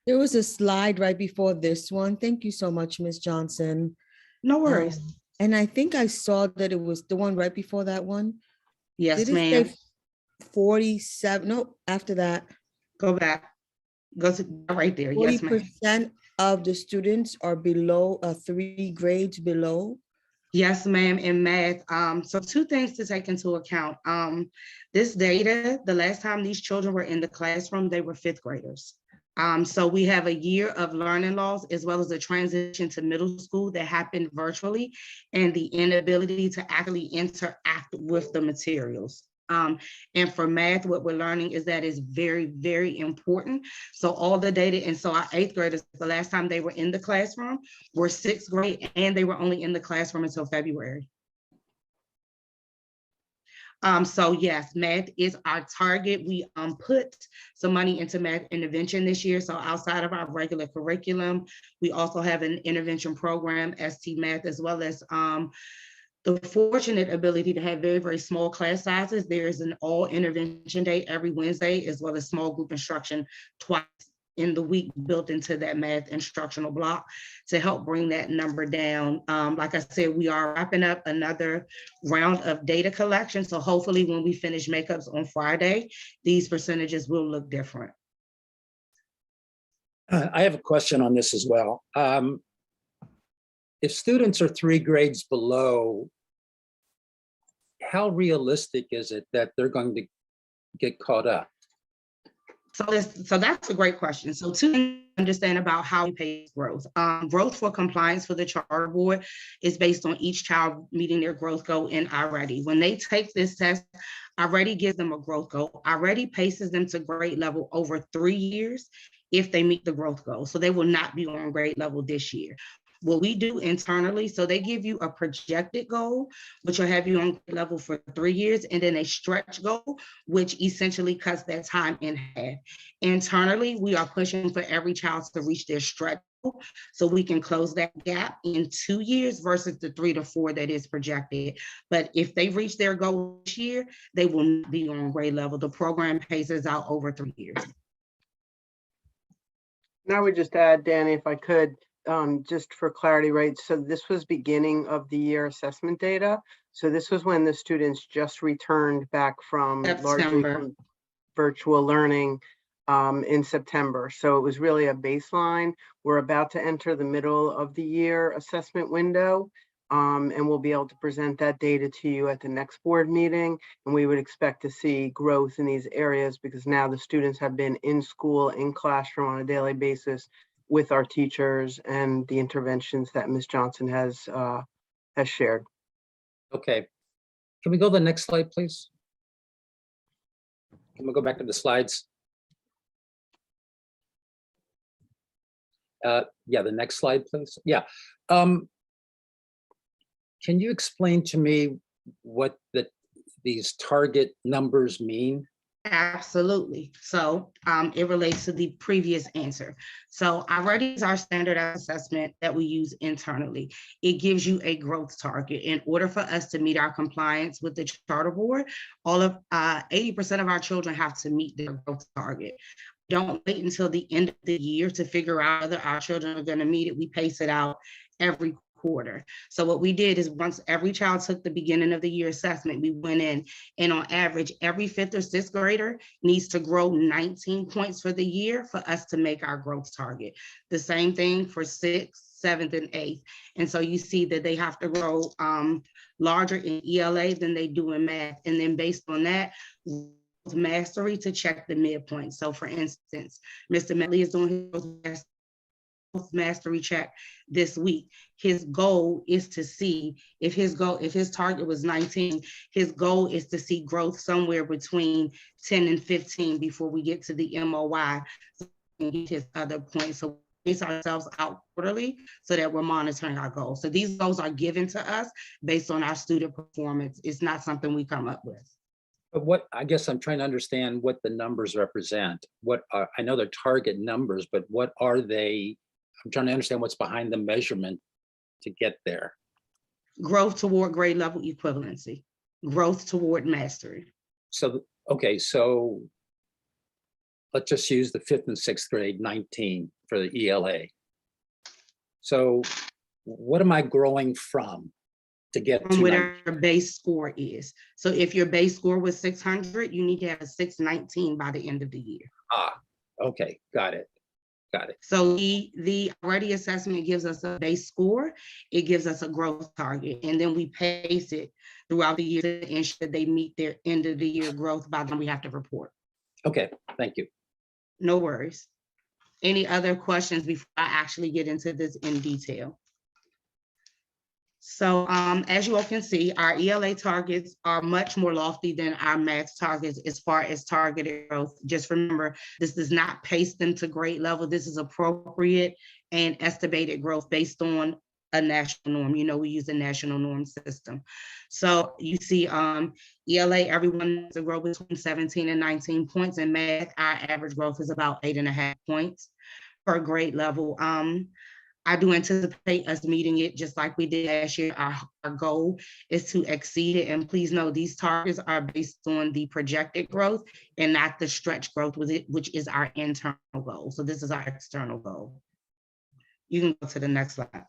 There was a slide right before this one. Thank you so much, Ms. Johnson. No worries. And I think I saw that it was the one right before that one. Yes, Did it ma'am. say 47? No, after that. Go back. Go to right there. Yes, ma'am. 40% of the students are below 3 grades below. Yes, ma'am, in math. So two things to take into account. This data, the last time these children were in the classroom, they were 5th graders. So we have a year of learning loss as well as a transition to middle school that happened virtually and the inability to actually interact with the materials. And for math, what we're learning is that is very, very important. So all the data, and so our 8th graders, the last time they were in the classroom were 6th grade, and they were only in the classroom until February. So yes, math is our target. We put some money into math intervention this year. So outside of our regular curriculum, we also have an intervention program, ST Math, as well as the fortunate ability to have very, very small class sizes. There is an all intervention day every Wednesday, as well as small group instruction twice in the week built into that math instructional block to help bring that number down. Like I said, we are wrapping up another round of data collection. So hopefully when we finish makeups on Friday, these percentages will look different. I have a question on this as well. If students are 3 grades below, how realistic is it that they're going to get caught up? So that's a great question. So to understand about how we pay growth. Growth for compliance for the charter board is based on each child meeting their growth goal in iReady. When they take this test, iReady gives them a growth goal. iReady paces them to grade level over 3 years if they meet the growth goal. So they will not be on grade level this year. What we do internally, so they give you a projected goal, which will have you on level for 3 years, and then a stretch goal, which essentially cuts that time in half. Internally, we are pushing for every child to reach their stretch goal, so we can close that gap in 2 years versus the 3 to 4 that is projected. But if they reach their goal this year, they will not be on grade level. The program paces out over 3 years. Now we just add, Danny, if I could, just for clarity, right? So this was beginning of the year assessment data. So this was when the students just returned back from largely September. from virtual learning in September. So it was really a baseline. We're about to enter the middle of the year assessment window, and we'll be able to present that data to you at the next board meeting. And we would expect to see growth in these areas because now the students have been in school, in classroom on a daily basis with our teachers and the interventions that Ms. Johnson has shared. Okay. Can we go to the next slide, please? Can we go back to the slides? Yeah, the next slide, please. Yeah. Can you explain to me what these target numbers mean? Absolutely. So it relates to the previous answer. So already is our standard assessment that we use internally. It gives you a growth target. In order for us to meet our compliance with the charter board, all of 80% of our children have to meet their growth target. Don't wait until the end of the year to figure out whether our children are going to meet it. We pace it out every quarter. So what we did is once every child took the beginning of the year assessment, we went in and on average, every 5th or 6th grader needs to grow 19 points for the year for us to make our growth target. The same thing for 6th, 7th, and 8th. And so you see that they have to grow larger in ELA than they do in math. And then based on that, mastery to check the midpoint. So for instance, Mr. Medley is doing his mastery check this week. His goal is to see if his target was 19, his goal is to see growth somewhere between 10 and 15 before we get to the MOY and get his other points. So we base ourselves out quarterly so that we're monitoring our goals. So these goals are given to us based on our student performance. It's not something we come up with. But what, I guess I'm trying to understand what the numbers represent. What are, I know they're target numbers, but what are they? I'm trying to understand what's behind the measurement to get there. Growth toward grade level equivalency, growth toward mastery. So, okay, so let's just use the 5th and 6th grade 19 for the ELA. So what am I growing from to get to From whatever your base score is. So if your base score was 600, you need to have a 619 by the end of the year. Okay, got it. Got it. So the already assessment gives us a base score, it gives us a growth target, and then we pace it throughout the year to ensure they meet their end of the year growth by the time we have to report. Okay, thank you. No worries. Any other questions before I actually get into this in detail? So as you all can see, our ELA targets are much more lofty than our math targets as far as targeted growth. Just remember, this does not pace them to grade level. This is appropriate and estimated growth based on a national norm. You know, we use the national norm system. So you see ELA, everyone has to grow between 17 and 19 points. In math, our average growth is about 8.5 points per grade level. I do anticipate us meeting it just like we did last year. Our goal is to exceed it. And please know these targets are based on the projected growth and not the stretch growth with it, which is our internal goal. So this is our external goal. You can go to the next slide.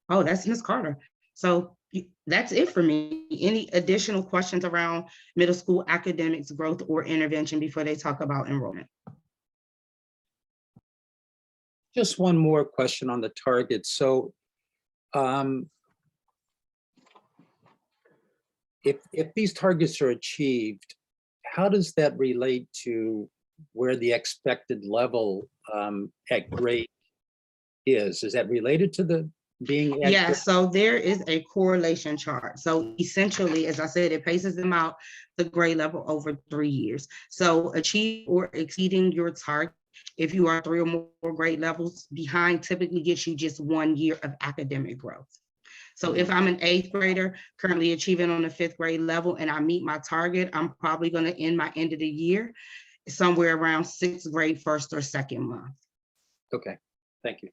Oh, that's Ms. Carter. So that's it for me. Any additional questions around middle school academics, growth, or intervention before they talk about enrollment? Just one more question on the target. So if these targets are achieved, how does that relate to where the expected level at grade is? Is that related to the being? Yeah, so there is a correlation chart. So essentially, as I said, it paces them out the grade level over 3 years. So achieve or exceeding your target, if you are 3 or more grade levels behind, typically gets you just 1 year of academic growth. So if I'm an 8th grader currently achieving on the 5th grade level and I meet my target, I'm probably going to end my end of the year somewhere around 6th grade, 1st or 2nd month. Okay, thank you.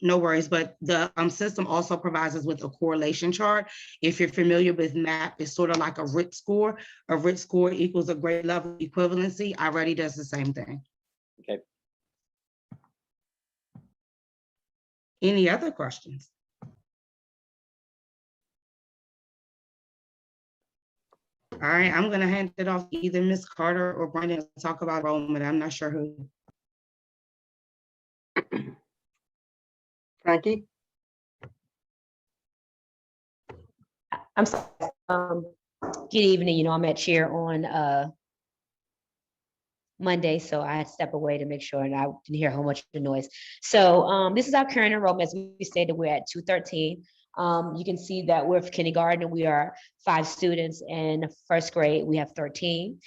No worries, but the system also provides us with a correlation chart. If you're familiar with MAP, it's sort of like a RIT score. A RIT score equals a grade level equivalency. Already does the same thing. Okay. Any other questions? All right, I'm gonna hand it off to either Ms. Carter or Brandon to talk about enrollment. I'm not sure who. Frankie? I'm sorry. Good evening. You know, I'm at chair on Monday, so I had to step away to make sure and I didn't hear how much the noise. So this is our current enrollment. As we stated, we're at 213. You can see that with kindergarten, we are 5 students. In 1st grade, we have 13.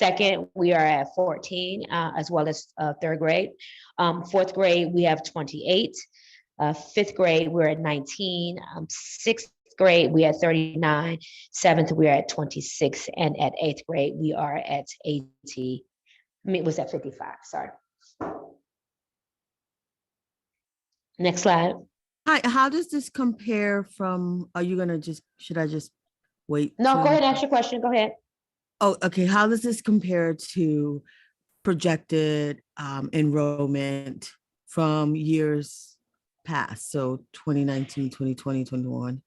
2nd, we are at 14, as well as 3rd grade. 4th grade, we have 28. 5th grade, we're at 19. 6th grade, we at 39. Seventh, we're at 26. And at eighth grade, we are at 80. I mean, it was at 55, sorry. Next slide. Hi, how does this compare from, are you gonna just, should I just wait? No, till- go ahead, ask your question, go ahead. Oh, okay. How does this compare to projected enrollment from years past? So 2019, 2020, 21.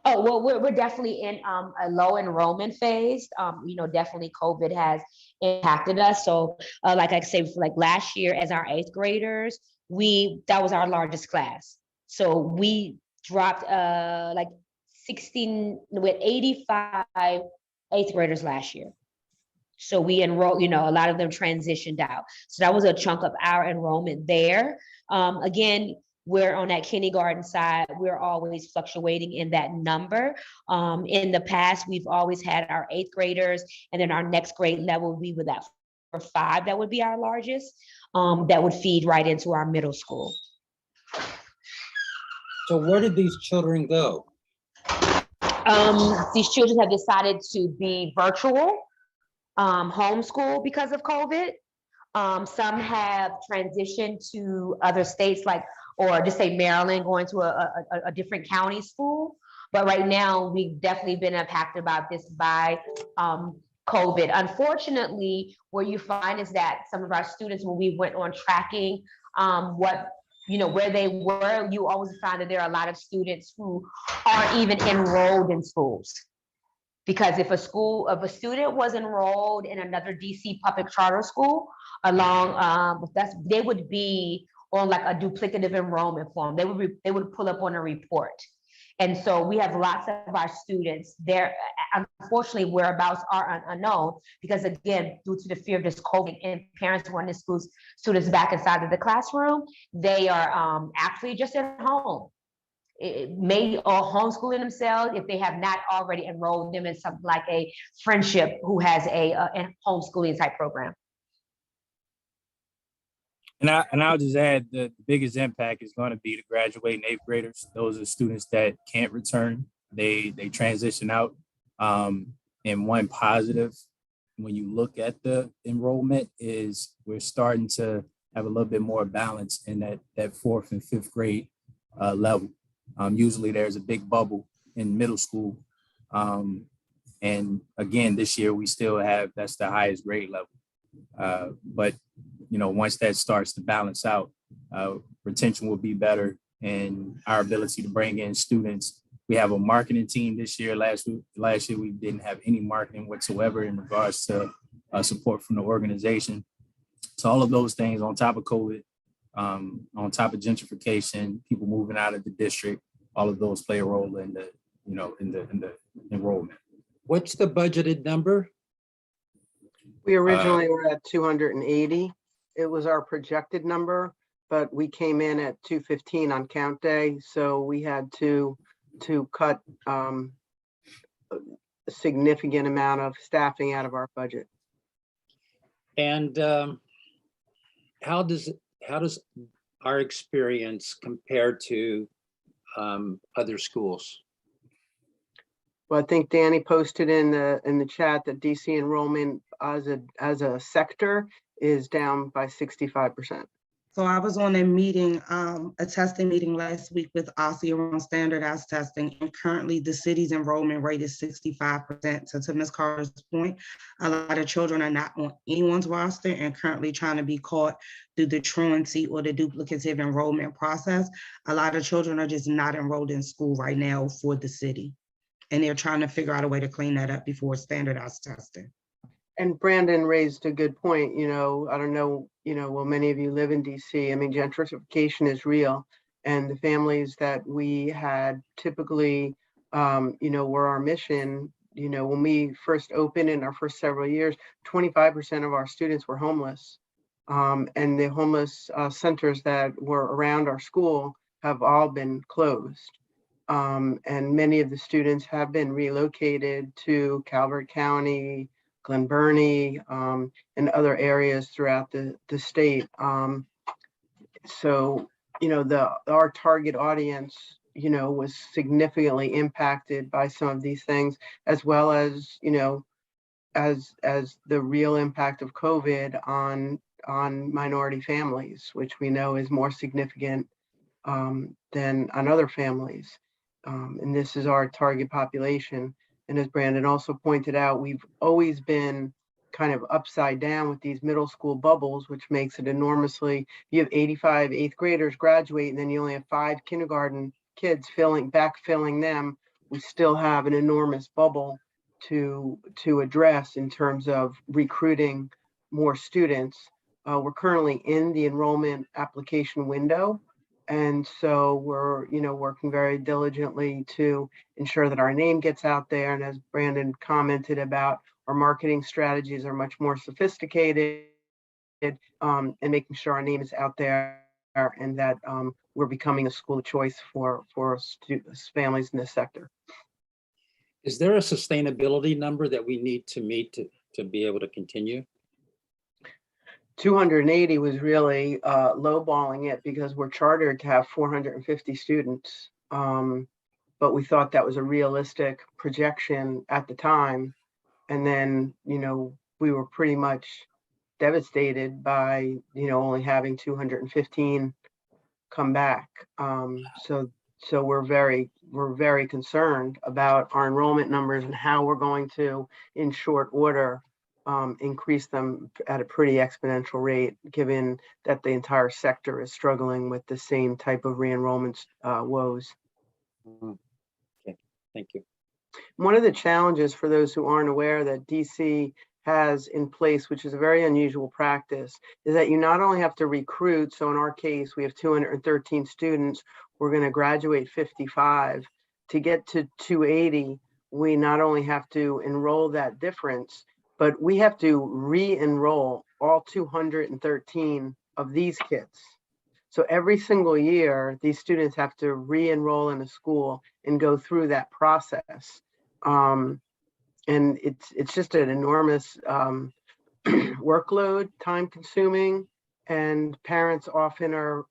Oh, well, we're definitely in a low enrollment phase. Definitely COVID has impacted us. So like I say, like last year as our eighth graders, that was our largest class. So we dropped like 16 with 85 eighth graders last year. So we enrolled, a lot of them transitioned out. So that was a chunk of our enrollment there. Again, we're on that kindergarten side, we're always fluctuating in that number. In the past, we've always had our eighth graders, and then our next grade level, we were that for 5, that would be our largest, that would feed right into our middle school. So where did these children go? These children have decided to be virtual, homeschool because of COVID. Some have transitioned to other states, or just say Maryland, going to a different county school. But right now, we've definitely been impacted about this by COVID. Unfortunately, what you find is that some of our students, when we went on tracking where they were, you always find that there are a lot of students who aren't even enrolled in schools. Because if a student was enrolled in another DC public charter school they would be on like a duplicative enrollment form. They would pull up on a report. And so we have lots of our students there. Unfortunately, whereabouts are unknown because, again, due to the fear of this COVID and parents wanting students back inside of the classroom, they are actually just at home. May or homeschooling themselves if they have not already enrolled them in something like a Friendship, who has a homeschooling type program. And I'll just add the biggest impact is going to be the graduating eighth graders. Those are students that can't return. They transition out. And one positive, when you look at the enrollment, is we're starting to have a little bit more balance in that fourth and fifth grade level. Usually there's a big bubble in middle school. And again, this year we still that's the highest grade level. But once that starts to balance out, retention will be better, and our ability to bring in students. We have a marketing team this year. Last year we didn't have any marketing whatsoever in regards to support from the organization. So all of those things on top of COVID, on top of gentrification, people moving out of the district, all of those play a role in the enrollment. What's the budgeted number? We originally were at 280. It was our projected number, but we came in at 215 on count day. So we had to cut a significant amount of staffing out of our budget. And how does our experience compare to other schools? Well, I think Danny posted in the chat that DC enrollment as a sector is down by 65%. So I was on a testing meeting last week with OSSE around standardized testing, and currently the city's enrollment rate is 65%. So to Ms. Carter's point, a lot of children are not on anyone's roster and currently trying to be caught through the truancy or the duplicative enrollment process. A lot of children are just not enrolled in school right now for the city, and they're trying to figure out a way to clean that up before standardized testing. And Brandon raised a good point. I don't know, well, many of you live in DC. I mean, gentrification is real. And the families that we had typically, were our mission, when we first opened in our first several years, 25% of our students were homeless. And the homeless centers that were around our school have all been closed. And many of the students have been relocated to Calvert County, Glen Burnie, and other areas throughout the state. So, our target audience was significantly impacted by some of these things, as well as, as the real impact of COVID on minority families, which we know is more significant than on other families. And this is our target population. And as Brandon also pointed out, we've always been kind of upside down with these middle school bubbles, which makes it enormously, you have 85 eighth graders graduate, and then you only have 5 kindergarten kids backfilling them. We still have an enormous bubble to address in terms of recruiting more students. We're currently in the enrollment application window. And so we're, working very diligently to ensure that our name gets out there. And as Brandon commented about, our marketing strategies are much more sophisticated, and making sure our name is out there and that we're becoming a school of choice for students, families in this sector. Is there a sustainability number that we need to meet to be able to continue? 280 was really lowballing it because we're chartered to have 450 students. But we thought that was a realistic projection at the time. And then, we were pretty much devastated by, only having 215 come back. So we're very concerned about our enrollment numbers and how we're going to, in short order, increase them at a pretty exponential rate, given that the entire sector is struggling with the same type of re-enrollment woes. Okay, thank you. One of the challenges for those who aren't aware that DC has in place, which is a very unusual practice, is that you not only have to recruit, so in our case, we have 213 students, we're going to graduate 55. To get to 280, we not only have to enroll that difference, but we have to re-enroll all 213 of these kids. So every single year, these students have to re-enroll in a school and go through that process. And it's just an enormous workload, time consuming, and parents often are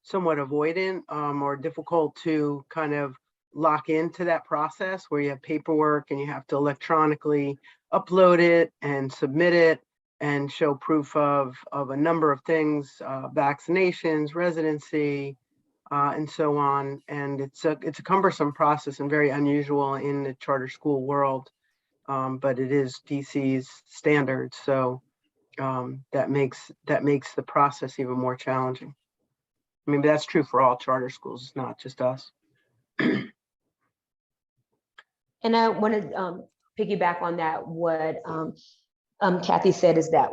somewhat avoidant or difficult to kind of lock into that process where you have paperwork and you have to electronically upload it and submit it and show proof of a number of things, vaccinations, residency, and so on. And it's a cumbersome process and very unusual in the charter school world, but it is DC's standard. So that makes the process even more challenging. I mean, but that's true for all charter schools, it's not just us. And I want to piggyback on that. What Kathy said is that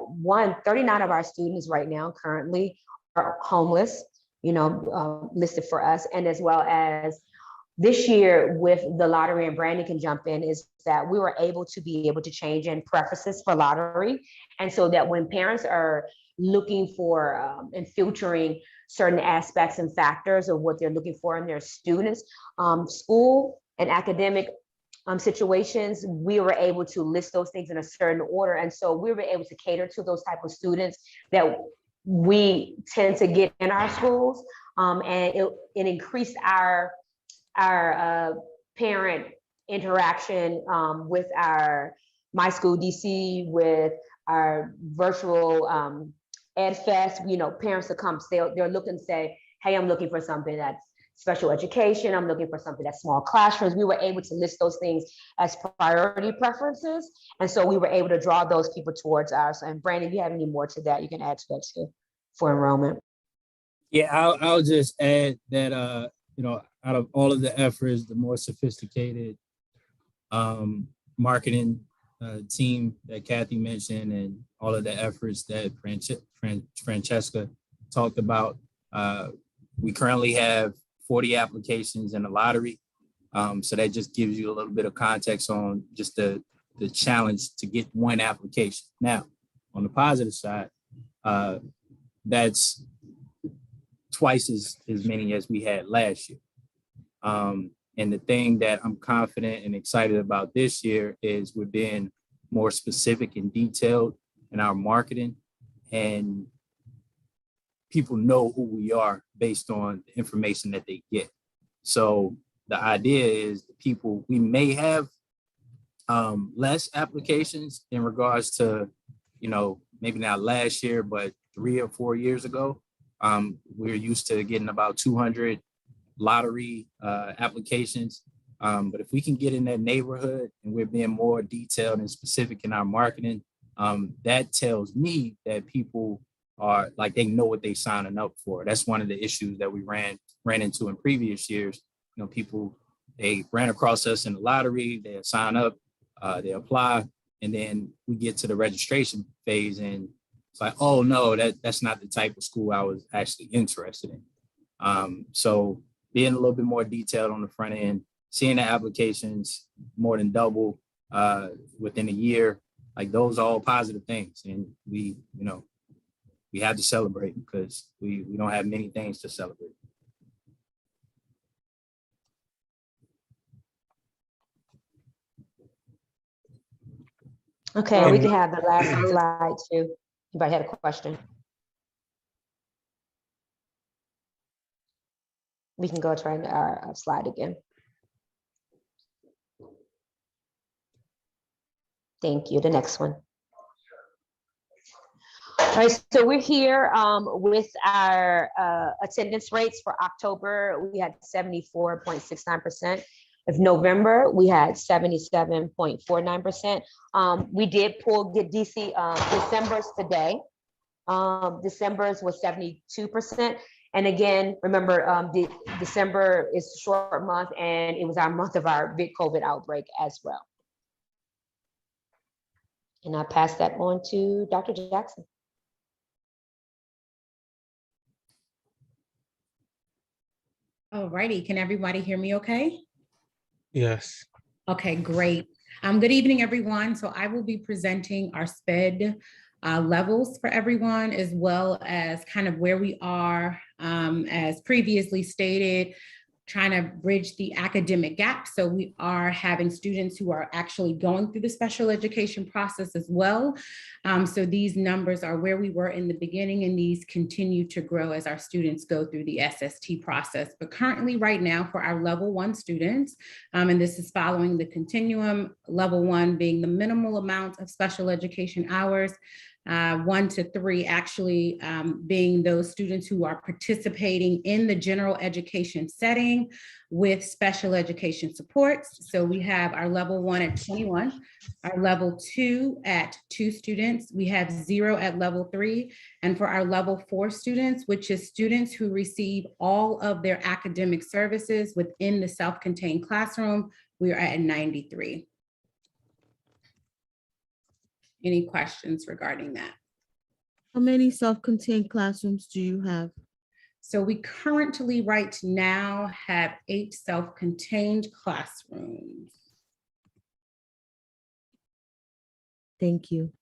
39 of our students right now currently are homeless, listed for us. And as well as this year with the lottery, and Brandon can jump in, is that we were able to change in preferences for lottery. And so that when parents are looking for and filtering certain aspects and factors of what they're looking for in their students, school and academic situations, we were able to list those things in a certain order. And so we were able to cater to those type of students that we tend to get in our schools. And it increased our parent interaction with our My School DC, with our virtual Ed Fest. Parents that come, they're looking to say, hey, I'm looking for something that's special education, I'm looking for something that's small classrooms. We were able to list those things as priority preferences. And so we were able to draw those people towards us. And Brandon, if you have any more to that, you can add to that too for enrollment. Yeah, I'll just add that, out of all of the efforts, the more sophisticated marketing team that Kathy mentioned and all of the efforts that Francesca talked about, we currently have 40 applications in the lottery. So that just gives you a little bit of context on just the challenge to get one application. Now, on the positive side, that's twice as many as we had last year. And the thing that I'm confident and excited about this year is we're being more specific and detailed in our marketing, and people know who we are based on the information that they get. So the idea is people, we may have less applications in regards to, you know, maybe not last year, but 3 or 4 years ago. We're used to getting about 200 lottery applications. But if we can get in that neighborhood and we're being more detailed and specific in our marketing, that tells me that people are like, they know what they're signing up for. That's one of the issues that we ran into in previous years. You know, people, they ran across us in the lottery, they sign up, they apply, and then we get to the registration phase and it's like, oh no, that's not the type of school I was actually interested in. So being a little bit more detailed on the front end, seeing the applications more than double within a year, like those are all positive things. And we, you know, we have to celebrate because we don't have many things to celebrate. Okay, we can have the last slide too. Anybody had a question? We can go to our slide again. Thank you. The next one. All right, so we're here with our attendance rates for October. We had 74.69%. Of November, we had 77.49%. We did get DC December's today. December's was 72%. And again, remember, December is a short month and it was our month of our big COVID outbreak as well. And I'll pass that on to Dr. Jackson. All righty, can everybody hear me okay? Yes. Okay, great. Good evening, everyone. So I will be presenting our SPED levels for everyone, as well as kind of where we are, as previously stated, trying to bridge the academic gap. So we are having students who are actually going through the special education process as well. So these numbers are where we were in the beginning, and these continue to grow as our students go through the SST process. But currently right now for our level 1 students, and this is following the continuum, level 1 being the minimal amount of special education hours, 1 to 3 actually being those students who are participating in the general education setting with special education supports. So we have our level 1 at 21, our level 2 at 2 students, we have 0 at level 3, and for our level 4 students, which is students who receive all of their academic services within the self-contained classroom, we are at 93. Any questions regarding that? How many self-contained classrooms do you have? So we currently right now have 8 self-contained classrooms. Thank you.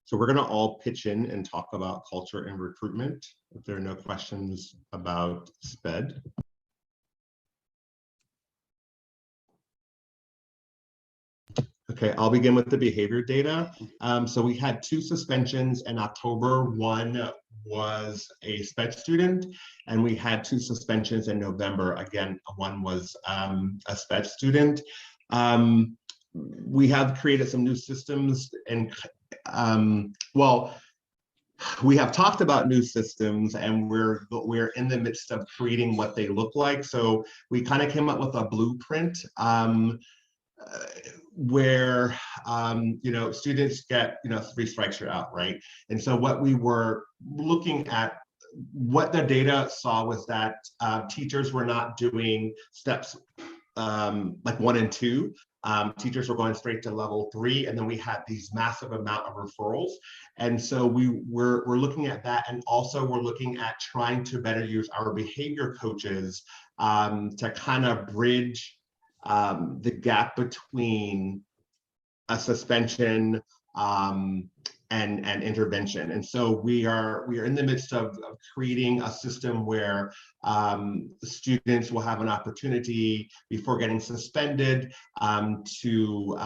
So we're going to all pitch in and talk about culture and recruitment. If there are no questions about SPED. Okay, I'll begin with the behavior data. So we had 2 suspensions in October. One was a SPED student, and we had 2 suspensions in November. Again, one was a SPED student. We have created some new systems and well, we have talked about new systems, and we're in the midst of creating what they look like. So we kind of came up with a blueprint where you know, students get, you know, 3 strikes you're out, right? And so what we were looking at, what the data saw was that teachers were not doing steps like 1 and 2. Teachers were going straight to level 3, and then we had these massive amount of referrals. And so we're looking at that, and also we're looking at trying to better use our behavior coaches to kind of bridge the gap between a suspension and intervention. And so we are in the midst of creating a system where students will have an opportunity before getting suspended to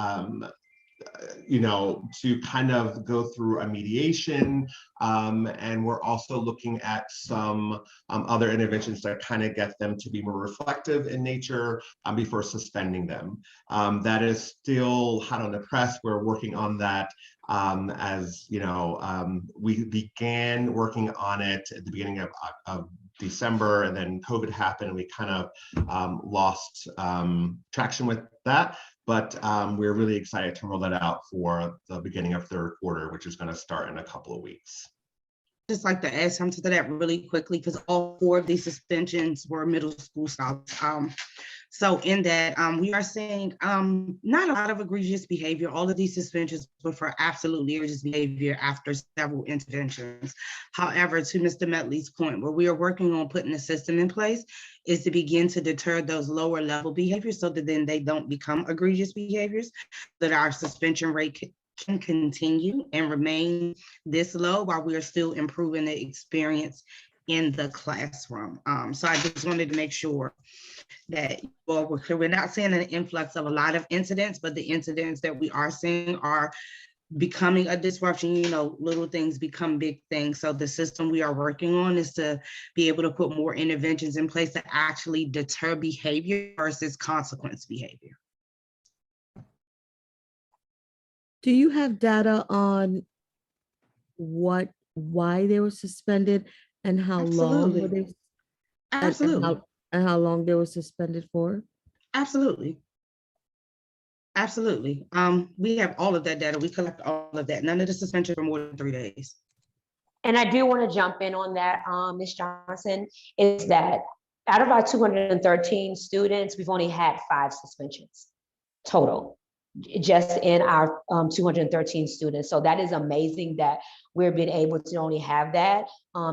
kind of go through a mediation. And we're also looking at some other interventions that kind of get them to be more reflective in nature before suspending them. That is still hot on the press. We're working on that. As you know, we began working on it at the beginning of December, and then COVID happened and we kind of lost traction with that. But we're really excited to roll that out for the beginning of third quarter, which is going to start in a couple of weeks. Just like to add something to that really quickly, because all 4 of these suspensions were middle school stops. So in that, we are seeing not a lot of egregious behavior. All of these suspensions were for absolutely egregious behavior after several interventions. However, to Mr. Medley's point, where we are working on putting a system in place is to begin to deter those lower level behaviors so that then they don't become egregious behaviors, that our suspension rate can continue and remain this low while we are still improving the experience in the classroom. So I just wanted to make sure that we're not seeing an influx of a lot of incidents, but the incidents that we are seeing are becoming a disruption. You know, little things become big things. So the system we are working on is to be able to put more interventions in place to actually deter behavior versus consequence behavior. Do you have data on why they were suspended and how long were they? Absolutely. And how long they were suspended for? Absolutely. Absolutely. We have all of that data. We collect all of that. None of the suspensions for more than 3 days. And I do want to jump in on that, Ms. Johnson, is that out of our 213 students, we've only had 5 suspensions total, just in our 213 students. So that is amazing that we're being able to only have that,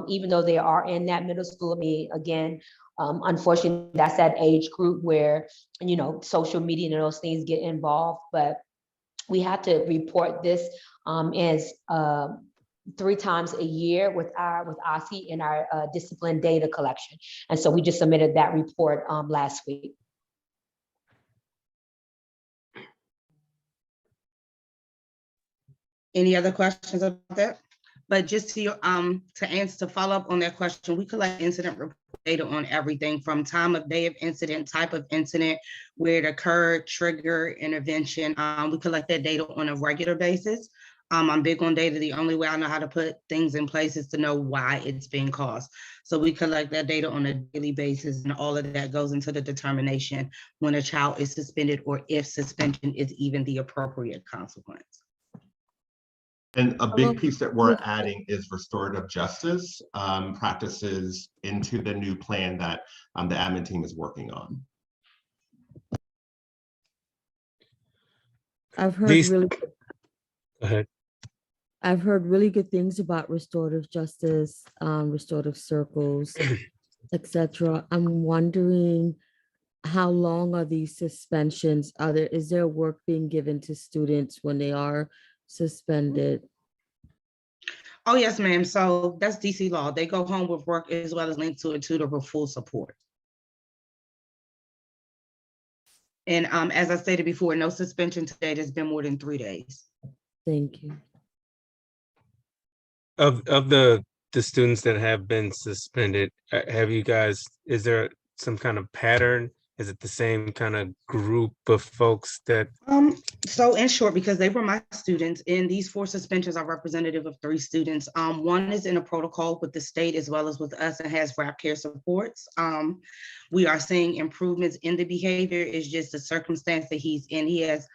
even though they are in that middle school. I mean, again, unfortunately, that's that age group where, you know, social media and those things get involved, but we have to report this as 3 times a year with OSCE in our discipline data collection. And so we just submitted that report last week. Any other questions about that? But just to follow up on that question, we collect incident report data on everything from time of day of incident, type of incident, where it occurred, trigger, intervention. We collect that data on a regular basis. I'm big on data. The only way I know how to put things in place is to know why it's being caused. So we collect that data on a daily basis, and all of that goes into the determination when a child is suspended or if suspension is even the appropriate consequence. And a big piece that we're adding is restorative justice practices into the new plan that the admin team is working on. I've heard Go ahead. I've heard really good things about restorative justice, restorative circles, etc. I'm wondering, how long are these suspensions? Is there work being given to students when they are suspended? Oh, yes, ma'am. So that's DC law. They go home with work as well as linked to a tutor for full support. And as I stated before, no suspension today has been more than 3 days. Thank you. Of the students that have been suspended, is there some kind of pattern? Is it the same kind of group of folks that? So in short, because they were my students, and these 4 suspensions are representative of 3 students. One is in a protocol with the state as well as with us and has RAP care supports. We are seeing improvements in the behavior. It's just the circumstance that he's in. He has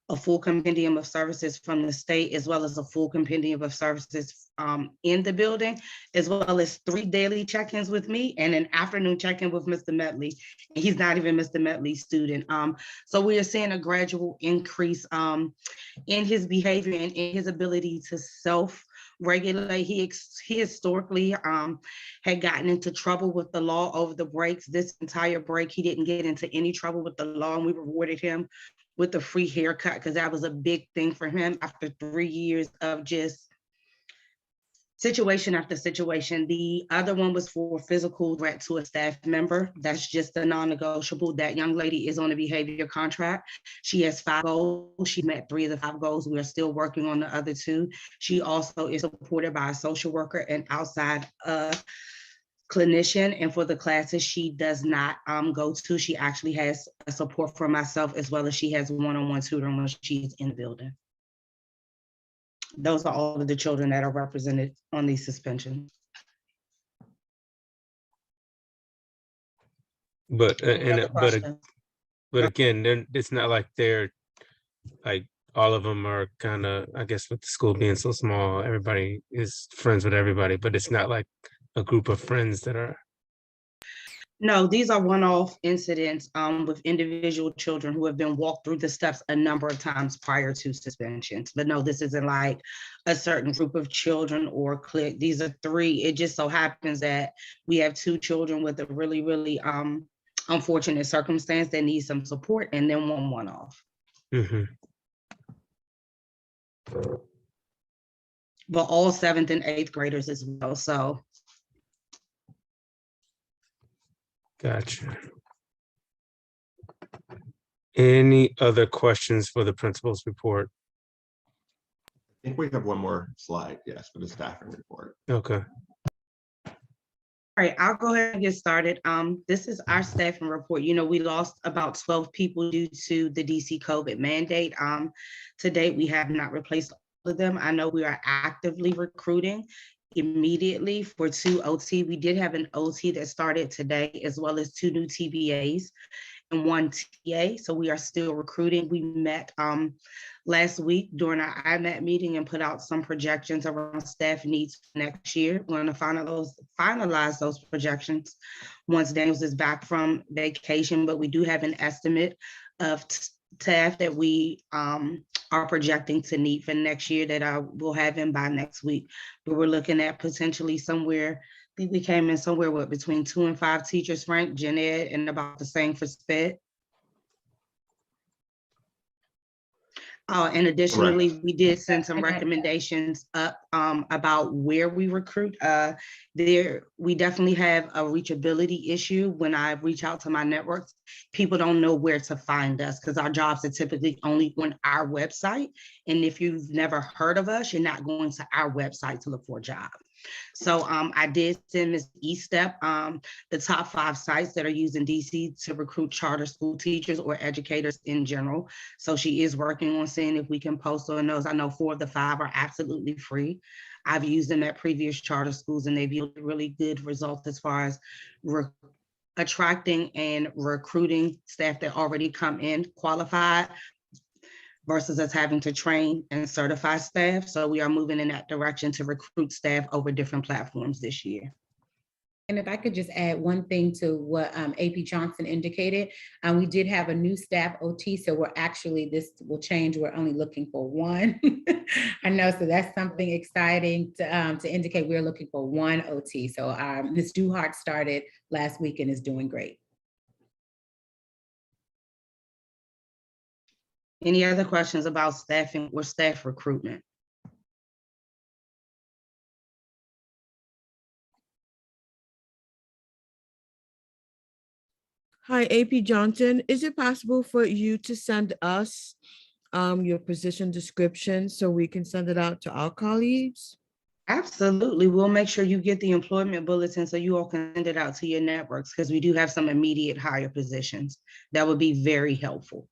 a full compendium of services from the state, as well as a full compendium of services in the building, as well as 3 daily check-ins with me and an afternoon check-in with Mr. Medley. And he's not even Mr. Medley's student. So we are seeing a gradual increase in his behavior and in his ability to self-regulate. He historically had gotten into trouble with the law over the breaks. This entire break, he didn't get into any trouble with the law, and we rewarded him with a free haircut because that was a big thing for him after 3 years of just situation after situation. The other one was for physical threat to a staff member. That's just a non-negotiable. That young lady is on a behavior contract. She has 5 goals. She met 3 of the 5 goals. We are still working on the other 2. She also is supported by a social worker and outside clinician. And for the classes she does not go to, she actually has a support for myself, as well as she has one-on-one tutoring when she's in the building. Those are all of the children that are represented on these suspensions. But Other but questions? again, then it's not like they're like all of them are kind of, I guess with the school being so small, everybody is friends with everybody, but it's not like a group of friends that are. No, these are one-off incidents with individual children who have been walked through the steps a number of times prior to suspensions. But no, this isn't like a certain group of children or clique. These are 3. It just so happens that we have 2 children with a really, really unfortunate circumstance that need some support, and then one-off. Mhm. But all 7th and 8th graders as well. So Gotcha. Any other questions for the principal's report? I think we have one more slide, yes, for the staffing report. Okay. all right, I'll go ahead and get started. This is our staffing report. You know, we lost about 12 people due to the DC COVID mandate. To date, we have not replaced all of them. I know we are actively recruiting immediately for 2 OT. We did have an OT that started today, as well as 2 new TBAs and 1 TA. So we are still recruiting. We met last week during our IMAT meeting and put out some projections around staff needs for next year. We're going to finalize those projections once Daniels is back from vacation, but we do have an estimate of staff that we are projecting to need for next year that I will have in by next week. But we're looking at potentially somewhere, I think we came in somewhere with between 2 and 5 teachers, Frank, gen ed, and about the same for SPED. And additionally, we did send some recommendations up about where we recruit. We definitely have a reachability issue. When I reach out to my networks, people don't know where to find us because our jobs are typically only on our website. And if you've never heard of us, you're not going to our website to look for a job. So I did send Ms. Estep the top 5 sites that are using DC to recruit charter school teachers or educators in general. So she is working on seeing if we can post on those. I know 4 of the 5 are absolutely free. I've used them at previous charter schools and they've yielded really good results as far as attracting and recruiting staff that already come in qualified versus us having to train and certify staff. So we are moving in that direction to recruit staff over different platforms this year. And if I could just add one thing to what AP Johnson indicated, we did have a new staff OT, so we're actually, this will change, we're only looking for 1. I know, so that's something exciting to indicate we're looking for 1 OT. So Ms. Duhart started last week and is doing great. Any other questions about staffing or staff recruitment? Hi, AP Johnson. Is it possible for you to send us your position description so we can send it out to our colleagues? Absolutely. We'll make sure you get the employment bulletin so you all can send it out to your networks because we do have some immediate hire positions. That would be very helpful.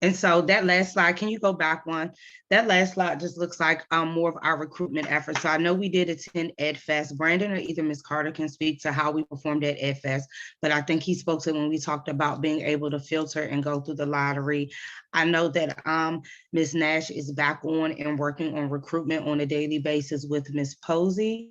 And so that last slide, can you go back one? That last slide just looks like more of our recruitment efforts. So I know we did attend EdFest. Brandon or either Ms. Carter can speak to how we performed at EdFest, but I think he spoke to when we talked about being able to filter and go through the lottery. I know that Ms. Nash is back on and working on recruitment on a daily basis with Ms. Posey,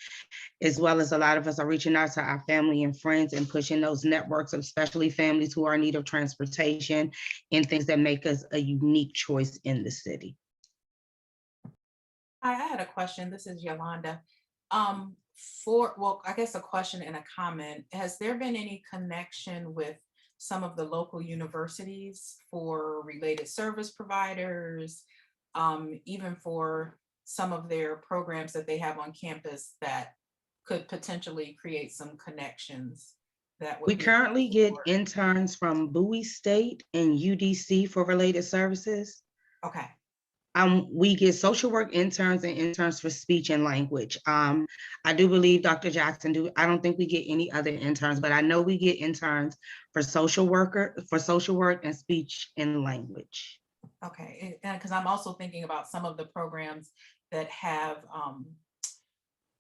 as well as a lot of us are reaching out to our family and friends and pushing those networks, especially families who are in need of transportation and things that make us a unique choice in the city. Hi, I had a question. This is Yolanda. Well, I guess a question and a comment. Has there been any connection with some of the local universities for related service providers, even for some of their programs that they have on campus that could potentially create some connections that would We be currently get important. interns from Bowie State and UDC for related services. Okay, We get social work interns and interns for speech and language. I do believe Dr. Jackson I don't think we get any other interns, but I know we get interns for social work and speech and language. okay, and because I'm also thinking about some of the programs that have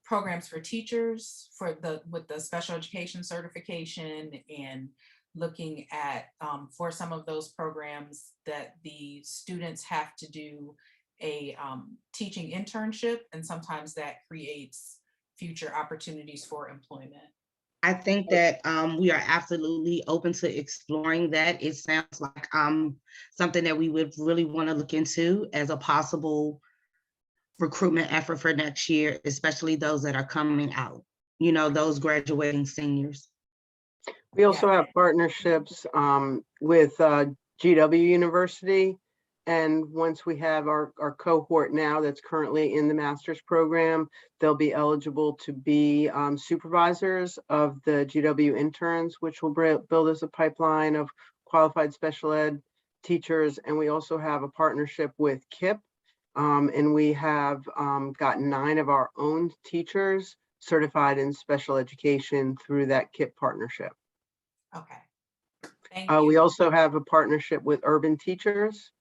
programs for teachers with the special education certification, and looking at for some of those programs that the students have to do a teaching internship, and sometimes that creates future opportunities for employment. I think that we are absolutely open to exploring that. It sounds like something that we would really want to look into as a possible recruitment effort for next year, especially those that are coming out, those graduating seniors. We also have partnerships with GW University. And once we have our cohort now that's currently in the master's program, they'll be eligible to be supervisors of the GW interns, which will build us a pipeline of qualified special ed teachers. And we also have a partnership with KIP. And we have gotten 9 of our own teachers certified in special education through that KIP partnership. Okay. Thank you. We also have a partnership with Urban Teachers.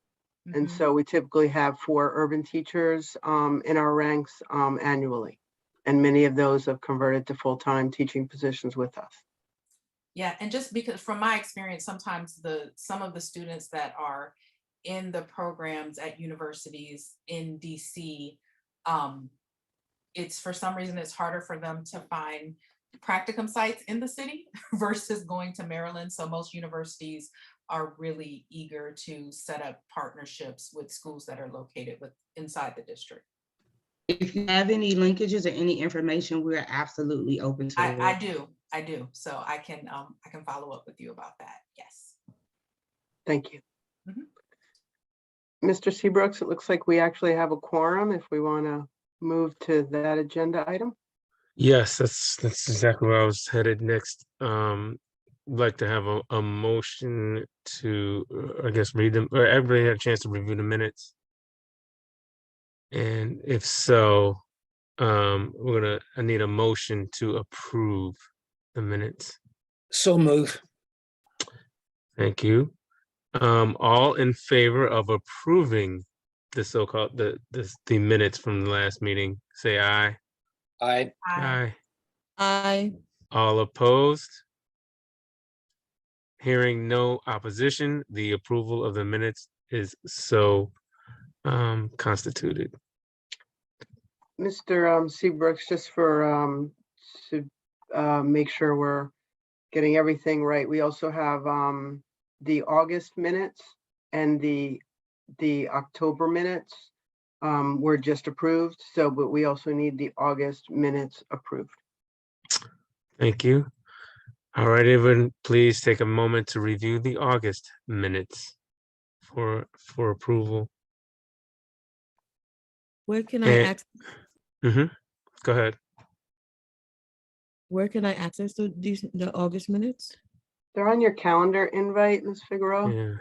And Mhm. so we typically have 4 urban teachers in our ranks annually. And many of those have converted to full-time teaching positions with us. Yeah, and just because from my experience, sometimes some of the students that are in the programs at universities in DC, it's for some reason it's harder for them to find practicum sites in the city versus going to Maryland. So most universities are really eager to set up partnerships with schools that are located inside the district. If you have any linkages or any information, we're absolutely open to it. I do. So I can follow up with you about that. Yes. Thank you. Mhm. Mr. Seabrooks, it looks like we actually have a quorum if we want to move to that agenda item. Yes, that's exactly where I was headed next. Like to have a motion to, I guess, read them, or everybody had a chance to review the minutes. And if so, I need a motion to approve the minutes. So move. Thank you. All in favor of approving the so-called, the minutes from the last meeting, say aye. Aye. Aye. I, All opposed? Hearing no opposition, the approval of the minutes is so constituted. Mr. Seabrooks, just for to make sure we're getting everything right, we also have the August minutes and the October minutes were just approved. So, but we also need the August minutes approved. Thank you. All right, everyone, please take a moment to review the August minutes for approval. where can I And- access, Go ahead. where can I access the August minutes? They're on your calendar invite, Ms. Figueroa. Yeah.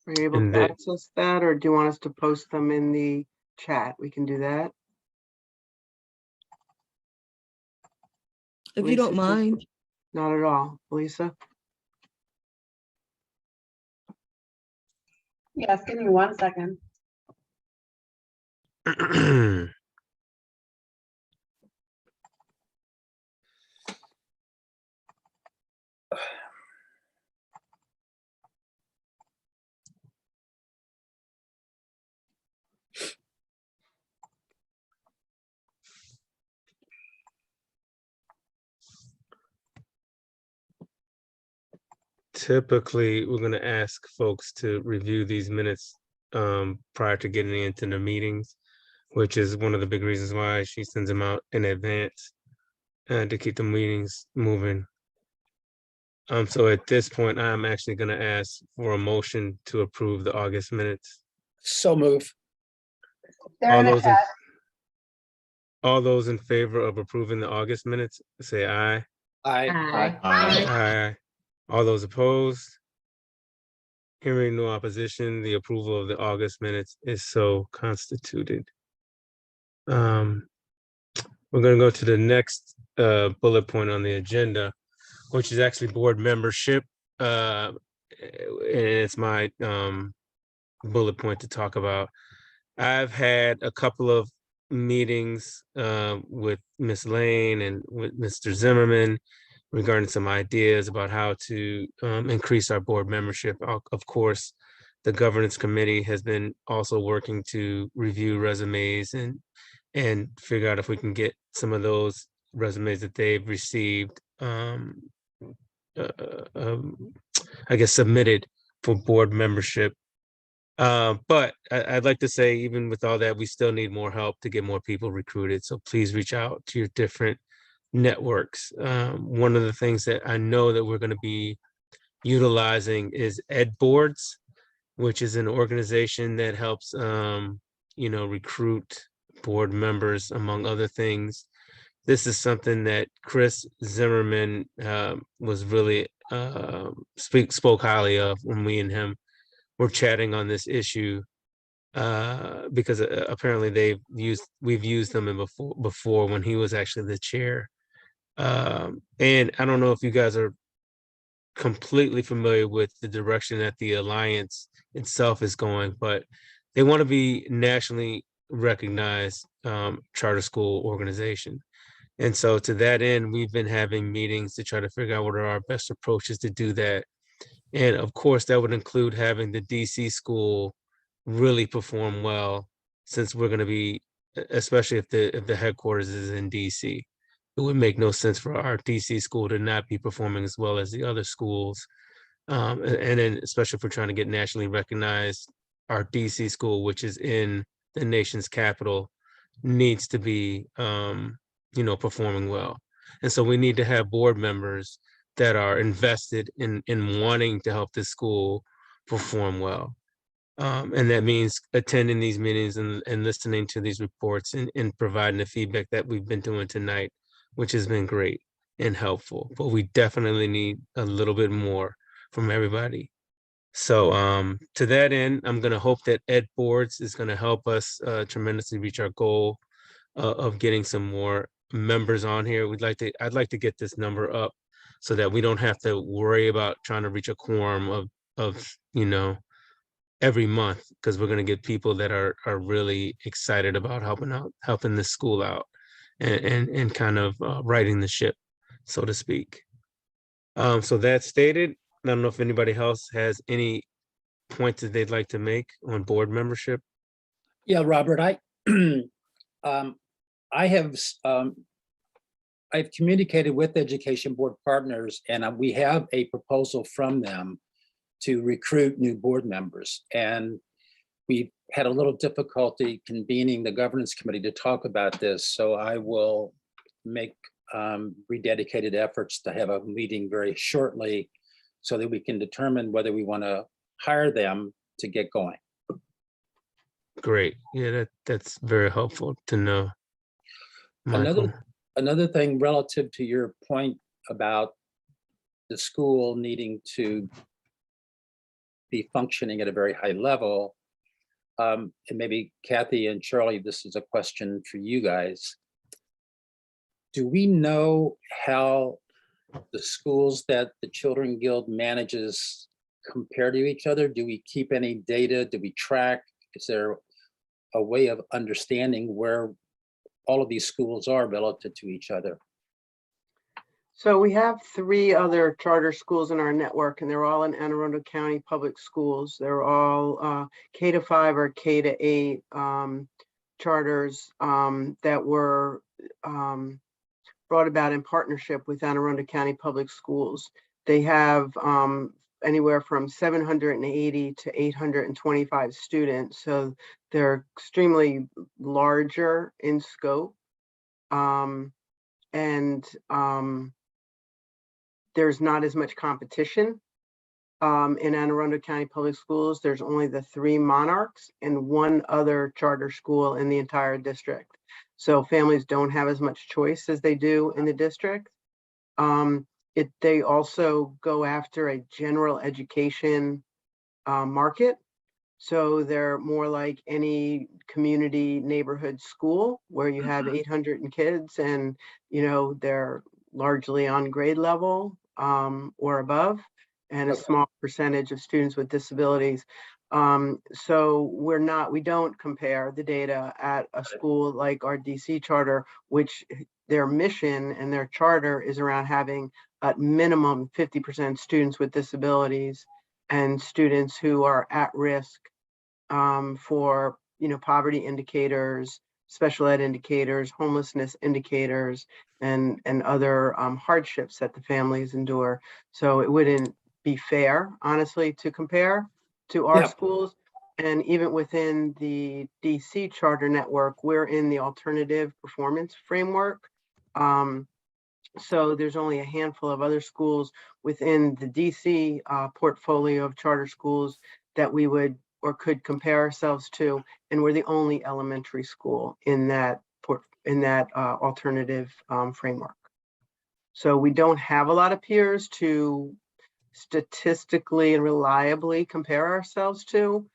Are you able And to the- access that, or do you want us to post them in the chat? We can do that. If you don't Lisa, mind. Not at all. Lisa? Yes, give me 1 second. Typically, we're going to ask folks to review these minutes prior to getting into the meetings, which is one of the big reasons why she sends them out in advance to keep the meetings moving. So at this point, I'm actually gonna ask for a motion to approve the August minutes. So move. They're All in the those, chat. all those in favor of approving the August minutes, say aye. I, Aye. Aye. All those opposed? Hearing no opposition, the approval of the August minutes is so constituted. We're gonna go to the next bullet point on the agenda, which is actually board membership. And it's my bullet point to talk about. I've had a couple of meetings with Ms. Lane and with Mr. Zimmerman regarding some ideas about how to increase our board membership. Of course, the governance committee has been also working to review resumes and figure out if we can get some of those resumes that they've received, I guess, submitted for board membership. But I'd like to say, even with all that, we still need more help to get more people recruited. So please reach out to your different networks. One of the things that I know that we're going to be utilizing is Ed Boards, which is an organization that helps, recruit board members, among other things. This is something that Chris Zimmerman was really spoke highly of when we and him were chatting on this issue, because apparently we've used them before when he was actually the chair. And I don't know if you guys are completely familiar with the direction that the Alliance itself is going, but they want to be nationally recognized charter school organization. And so to that end, we've been having meetings to try to figure out what are our best approaches to do that. And of course, that would include having the DC school really perform well, since we're going to be, especially if the headquarters is in DC. It would make no sense for our DC school to not be performing as well as the other schools. And then especially if we're trying to get nationally recognized, our DC school, which is in the nation's capital, needs to be, performing well. And so we need to have board members that are invested in wanting to help this school perform well. And that means attending these meetings and listening to these reports and providing the feedback that we've been doing tonight, which has been great and helpful. But we definitely need a little bit more from everybody. So to that end, I'm going to hope that Ed Boards is going to help us tremendously reach our goal of getting some more members on here. I'd like to get this number up so that we don't have to worry about trying to reach a quorum of every month, because we're going to get people that are really excited about helping the school out and kind of righting the ship, so to speak. So that stated, I don't know if anybody else has any points that they'd like to make on board membership. yeah, Robert, I've communicated with Education Board Partners, and we have a proposal from them to recruit new board members. And we've had a little difficulty convening the governance committee to talk about this. So I will make rededicated efforts to have a meeting very shortly so that we can determine whether we want to hire them to get going. Great. Yeah, that's very helpful to know. Michael. Another thing relative to your point about the school needing to be functioning at a very high level, and maybe Kathy and Charlie, this is a question for you guys. Do we know how the schools that the Children's Guild manages compare to each other? Do we keep any data? Do we track? Is there a way of understanding where all of these schools are relative to each other? So we have 3 other charter schools in our network, and they're all in Anne Arundel County Public Schools. They're all K-5 or K-8 charters that were brought about in partnership with Anne Arundel County Public Schools. They have anywhere from 780 to 825 students. So they're extremely larger in scope. there's not as much competition. In Anne Arundel County Public Schools, there's only the 3 Monarchs and 1 other charter school in the entire district. So families don't have as much choice as they do in the district. They also go after a general education market. So they're more like any community neighborhood school where you have 800 kids and, they're largely on grade level or above, and a small percentage of students with disabilities. So we don't compare the data at a school like our DC charter, which their mission and their charter is around having at minimum 50% students with disabilities and students who are at risk for, poverty indicators, special ed indicators, homelessness indicators, and other hardships that the families endure. So it wouldn't be fair, honestly, to compare to our Yeah. schools. And even within the DC charter network, we're in the alternative performance framework. So there's only a handful of other schools within the DC portfolio of charter schools that we would or could compare ourselves to, and we're the only elementary school in that alternative framework. So we don't have a lot of peers to statistically and reliably compare ourselves to,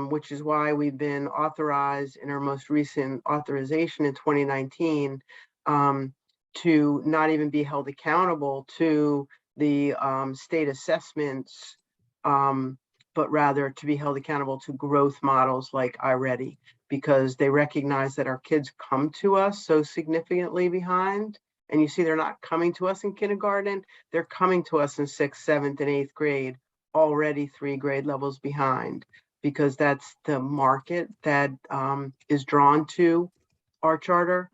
which is why we've been authorized in our most recent authorization in 2019 to not even be held accountable to the state assessments, but rather to be held accountable to growth models like iReady, because they recognize that our kids come to us so significantly behind. And you see, they're not coming to us in kindergarten, they're coming to us in 6th, 7th, and 8th grade, already 3 grade levels behind, because that's the market that is drawn to our charter.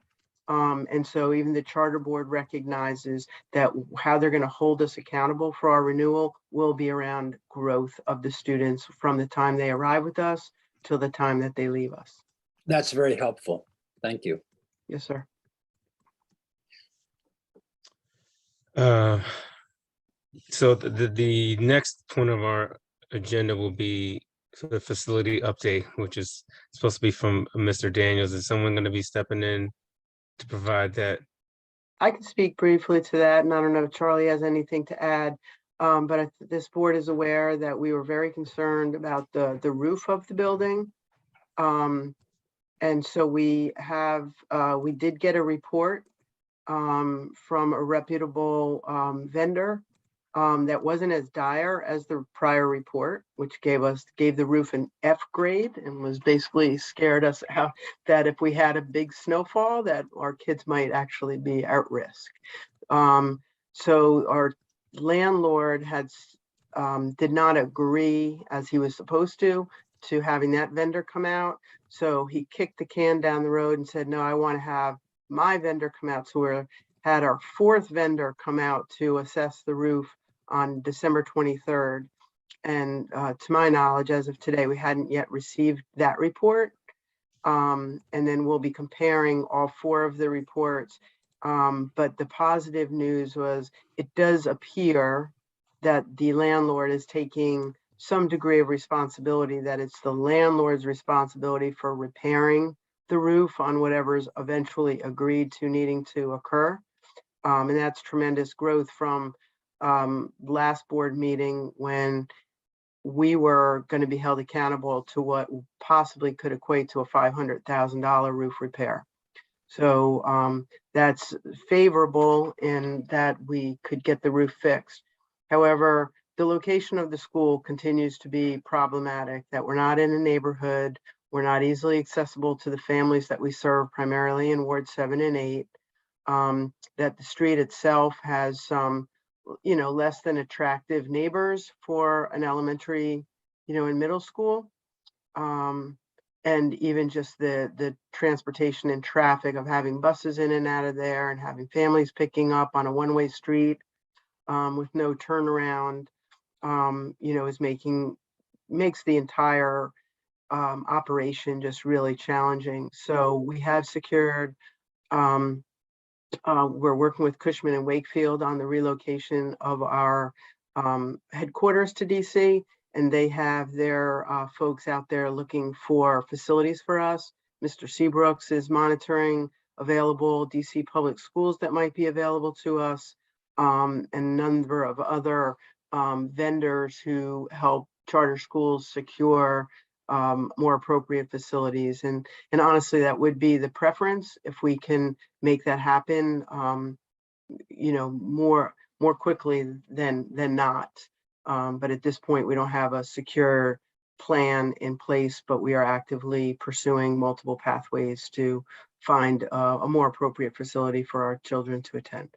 And so even the charter board recognizes that how they're going to hold us accountable for our renewal will be around growth of the students from the time they arrive with us till the time that they leave us. That's very helpful. Thank you. Yes, sir. So the next point of our agenda will be the facility update, which is supposed to be from Mr. Daniels. Is someone going to be stepping in to provide that? I can speak briefly to that, and I don't know if Charlie has anything to add, but this board is aware that we were very concerned about the roof of the building. And so we did get a report from a reputable vendor that wasn't as dire as the prior report, which gave the roof an F grade and was basically scared us out that if we had a big snowfall that our kids might actually be at risk. So our landlord did not agree, as he was supposed to having that vendor come out. So he kicked the can down the road and said, no, I want to have my vendor come out. So we had our 4th vendor come out to assess the roof on December 23rd. And to my knowledge, as of today, we hadn't yet received that report. And then we'll be comparing all 4 of the reports. But the positive news was it does appear that the landlord is taking some degree of responsibility, that it's the landlord's responsibility for repairing the roof on whatever's eventually agreed to needing to occur. And that's tremendous growth from last board meeting when we were going to be held accountable to what possibly could equate to a $500,000 roof repair. So that's favorable in that we could get the roof fixed. However, the location of the school continues to be problematic, that we're not in a neighborhood, we're not easily accessible to the families that we serve primarily in Ward 7 and 8, that the street itself has some, less than attractive neighbors for an elementary, and middle school. And even just the transportation and traffic of having buses in and out of there and having families picking up on a one-way street with no turnaround, makes the entire operation just really challenging. So we have secured We're working with Cushman and Wakefield on the relocation of our headquarters to DC, and they have their folks out there looking for facilities for us. Mr. Seabrooks is monitoring available DC public schools that might be available to us, and a number of other vendors who help charter schools secure more appropriate facilities. And honestly, that would be the preference if we can make that happen, more quickly than not. But at this point, we don't have a secure plan in place, but we are actively pursuing multiple pathways to find a more appropriate facility for our children to attend.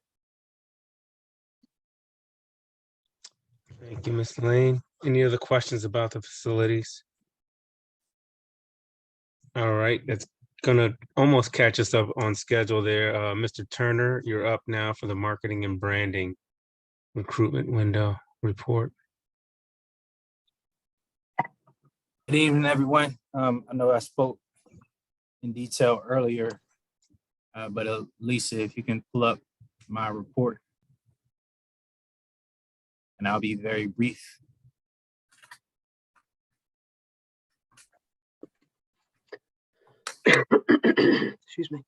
Thank you, Ms. Lane. Any other questions about the facilities? All right, that's gonna almost catch us up on schedule there. Mr. Turner, you're up now for the marketing and branding recruitment window report. Good evening, everyone. I know I spoke in detail earlier, but Lisa, if you can pull up my report, and I'll be very brief. Excuse me.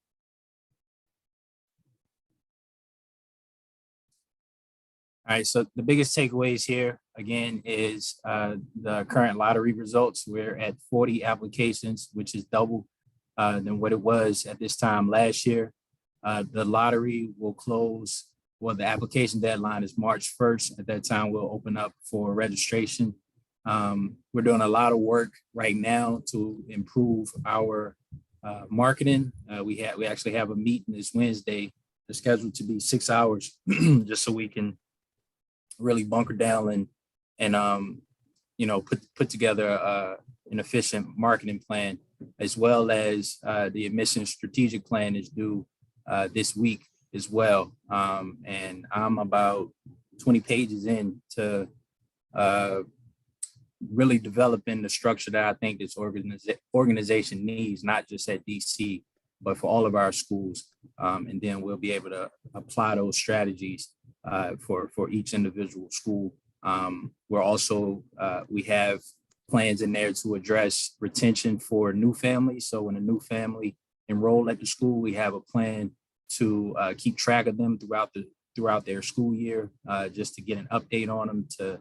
All right, so the biggest takeaways here, again, is the current lottery results. We're at 40 applications, which is double than what it was at this time last year. The lottery will close, well, the application deadline is March 1st. At that time, we'll open up for registration. We're doing a lot of work right now to improve our marketing. We actually have a meeting this Wednesday. It's scheduled to be 6 hours, just so we can really bunker down and put together an efficient marketing plan, as well as the admissions strategic plan is due this week as well. And I'm about 20 pages in to really developing the structure that I think this organization needs, not just at DC, but for all of our schools. And then we'll be able to apply those strategies for each individual school. We're also, we have plans in there to address retention for new families. So when a new family enroll at the school, we have a plan to keep track of them throughout their school year, just to get an update on them, to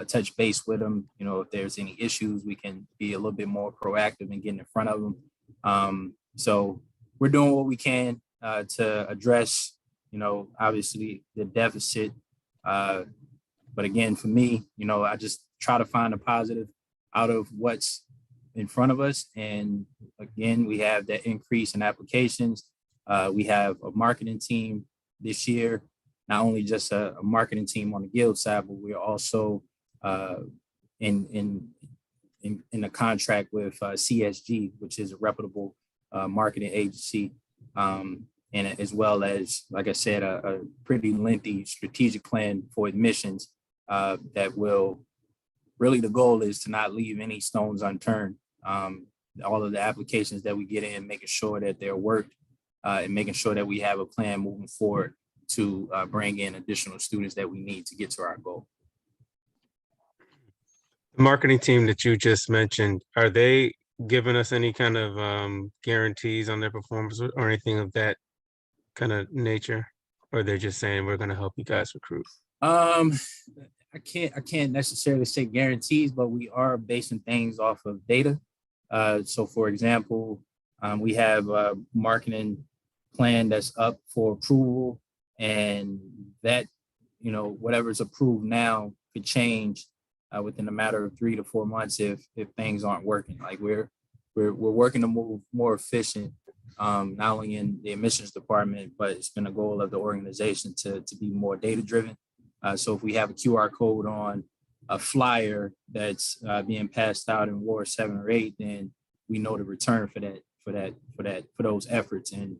touch base with them. If there's any issues, we can be a little bit more proactive in getting in front of them. So we're doing what we can to address, obviously the deficit. But again, for me, I just try to find a positive out of what's in front of us. And again, we have that increase in applications. We have a marketing team this year, not only just a marketing team on the guild side, but we're also in a contract with CSG, which is a reputable marketing agency. And as well as, like I said, a pretty lengthy strategic plan for admissions that will, really the goal is to not leave any stones unturned. All of the applications that we get in, making sure that they're worked and making sure that we have a plan moving forward to bring in additional students that we need to get to our goal. The marketing team that you just mentioned, are they giving us any kind of guarantees on their performance or anything of that kind of nature? Or they're just saying, we're going to help you guys recruit? I can't necessarily say guarantees, but we are basing things off of data. So for example, we have a marketing plan that's up for approval, and that, whatever's approved now could change within a matter of 3 to 4 months if things aren't working. Like we're working to move more efficient, not only in the admissions department, but it's been a goal of the organization to be more data driven. So if we have a QR code on a flyer that's being passed out in Ward 7 or 8, then we know the return for those efforts. And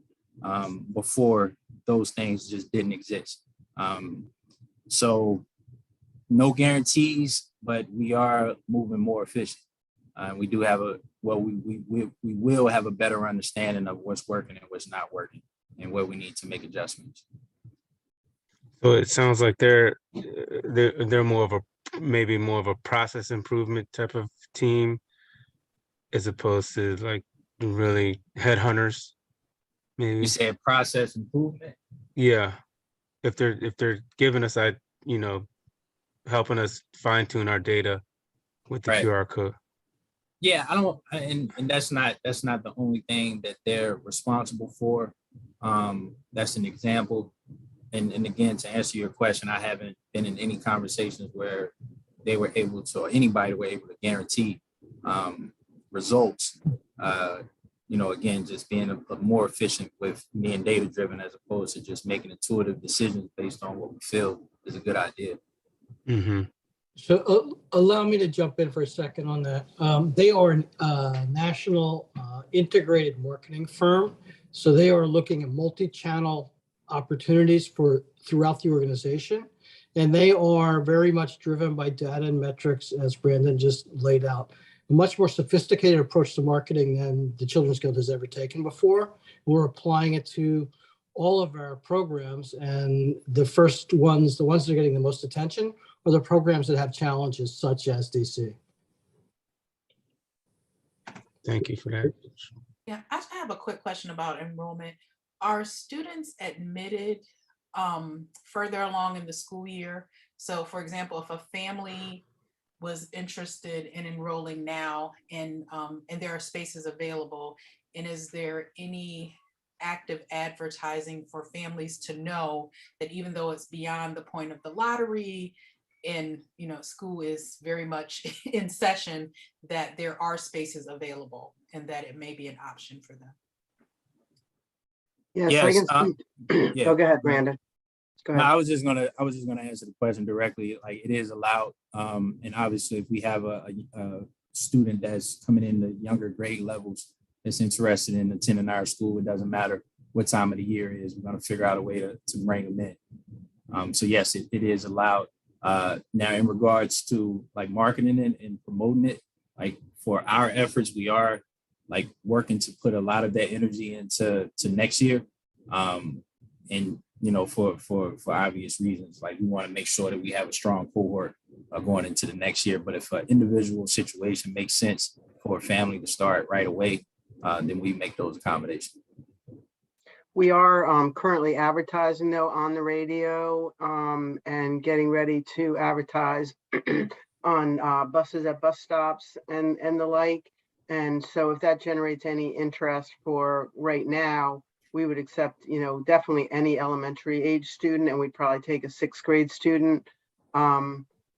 before, those things just didn't exist. So no guarantees, but we are moving more efficient. We do have we will have a better understanding of what's working and what's not working. and where we need to make adjustments. So it sounds like they're more of a, maybe more of a process improvement type of team as opposed to like really headhunters, maybe. You said process improvement? Yeah. If they're giving us that, you know, helping us fine tune our data with the Right. QR code. Yeah, and that's not the only thing that they're responsible for. That's an example. And again, to answer your question, I haven't been in any conversations where they were able to, or anybody were able to guarantee results. You know, again, just being a more efficient with being data driven as opposed to just making intuitive decisions based on what we feel is a good idea. Mm-hmm. So allow me to jump in for a second on that. They are a national integrated marketing firm. So they are looking at multi-channel opportunities for throughout the organization. And they are very much driven by data and metrics, as Brandon just laid out. A much more sophisticated approach to marketing than the Children's Guild has ever taken before. We're applying it to all of our programs. And the first ones, the ones that are getting the most attention, are the programs that have challenges such as DC. Thank you for that. Yeah, I have a quick question about enrollment. Are students admitted further along in the school year? So for example, if a family was interested in enrolling now and there are spaces available, and is there any active advertising for families to know that even though it's beyond the point of the lottery and, you know, school is very much in session, that there are spaces available and that it may be an option for them? Yes, I Yes, can speak. yeah. Oh, go ahead, Brandon. Go No, ahead. I was just gonna answer the question directly. Like, it is allowed, and obviously, if we have a student that's coming in the younger grade levels that's interested in attending our school, it doesn't matter what time of the year it is. We're gonna figure out a way to bring them in. So yes, it is allowed. Now, in regards to like marketing it and promoting it, like for our efforts, we are like working to put a lot of that energy into next year, and you know, for obvious reasons, like we want to make sure that we have a strong cohort going into the next year. But if an individual situation makes sense for a family to start right away, then we make those accommodations. We are currently advertising though on the radio and getting ready to advertise on buses at bus stops and the like. And so if that generates any interest for right now, we would accept, you know, definitely any elementary age student, and we'd probably take a 6th grade student.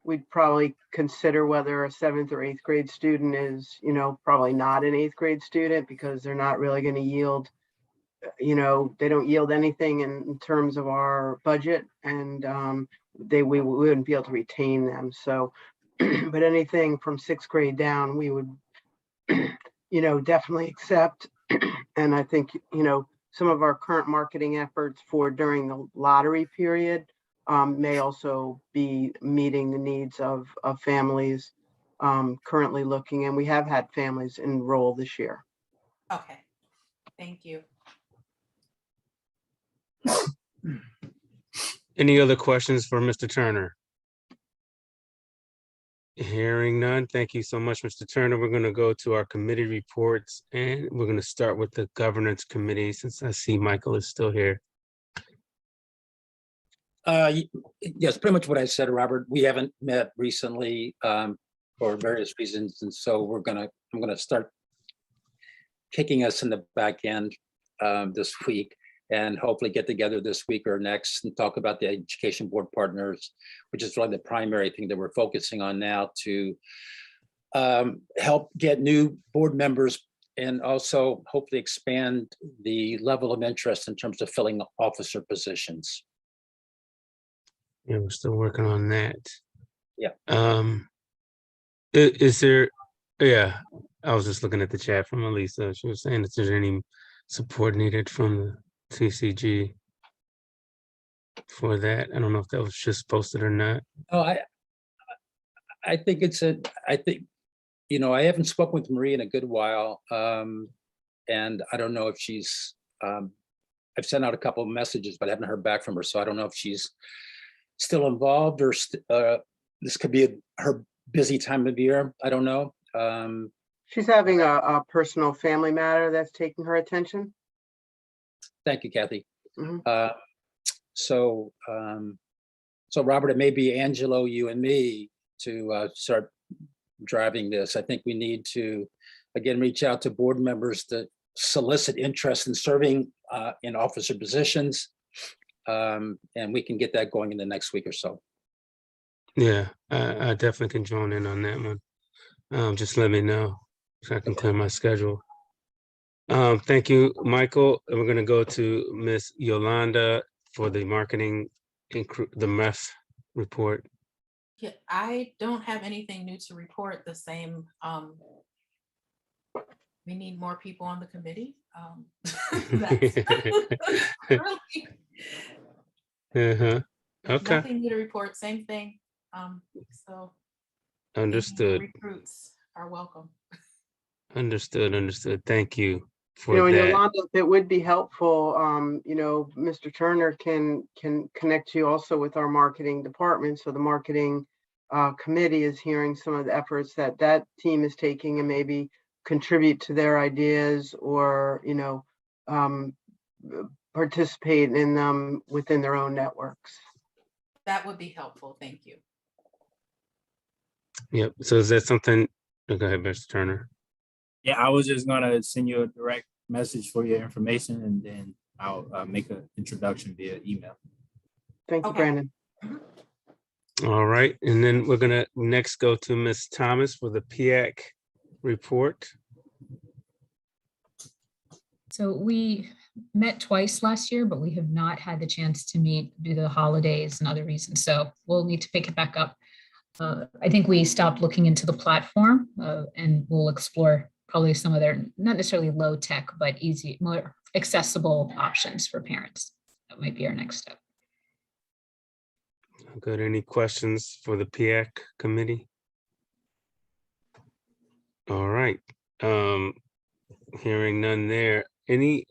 We'd probably consider whether a 7th or 8th grade student is, you know, probably not an 8th grade student because they're not really going to yield, you know, they don't yield anything in terms of our budget, and we wouldn't be able to retain them. So, but anything from 6th grade down, we would, you know, definitely accept. And I think, you know, some of our current marketing efforts for during the lottery period may also be meeting the needs of families currently looking, and we have had families enroll this year. Okay, thank you. Any other questions for Mr. Turner? Hearing none, thank you so much, Mr. Turner. We're going to go to our committee reports, and we're going to start with the governance committee since I see Michael is still here. Yes, pretty much what I said, Robert. We haven't met recently for various reasons, and so I'm gonna start kicking us in the back end this week, and hopefully get together this week or next and talk about the education board partners, which is really the primary thing that we're focusing on now to help get new board members and also hopefully expand the level of interest in terms of filling officer positions. Yeah, we're still working on that. Yeah. Is there, yeah, I was just looking at the chat from Elisa. She was saying if there's any support needed from the TCG for that. I don't know if that was just posted or not. Oh, I think I think, you know, I haven't spoken with Marie in a good while. And I don't know if she's I've sent out a couple of messages, but I haven't heard back from her. So I don't know if she's still involved or this could be her busy time of year. I don't know. She's having a personal family matter that's taking her attention. Thank you, Kathy. Mhm. So Robert, it may be Angelo, you and me to start driving this. I think we need to, again, reach out to board members to solicit interest in serving in officer positions. And we can get that going in the next week or so. Yeah, I definitely can join in on that one. Just let me know so I can clear my schedule. Thank you, Michael. And we're gonna go to Miss Yolanda for the marketing, the MEF report. Yeah, I don't have anything new to report. The same. We need more people on the committee. That's really Uh-huh. Okay, nothing new to report. Same thing. So any more understood, recruits are welcome. understood. Thank you You for know, and that. Yolanda, if it would be helpful, you know, Mr. Turner can connect you also with our marketing department. So the marketing committee is hearing some of the efforts that that team is taking and maybe contribute to their ideas or, you know, participate in them within their own networks. That would be helpful. Thank you. Yep, so is that something, oh, go ahead, Mr. Turner. Yeah, I was just gonna send you a direct message for your information and then I'll make an introduction via email. Thank you, Okay. Brandon. All right, and then we're gonna next go to Ms. Thomas for the PIAC report. So we met twice last year, but we have not had the chance to meet due to the holidays and other reasons. So we'll need to pick it back up. I think we stopped looking into the platform and we'll explore probably some of their, not necessarily low tech, but easy, more accessible options for parents. That might be our next step. Good, any questions for the PIAC committee? All right, hearing none there.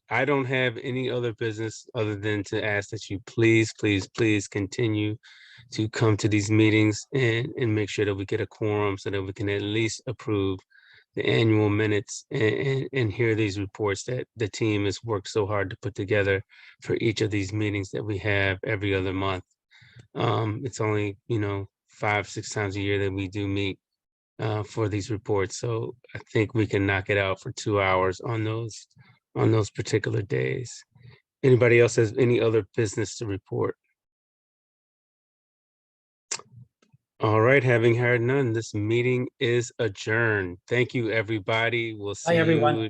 I don't have any other business other than to ask that you please continue to come to these meetings and make sure that we get a quorum so that we can at least approve the annual minutes and hear these reports that the team has worked so hard to put together for each of these meetings that we have every other month. It's only, 5-6 times a year that we do meet for these reports. So I think we can knock it out for 2 hours on those particular days. Anybody else has any other business to report? All right, having heard none, this meeting is adjourned. Thank you, everybody. We'll see everyone. you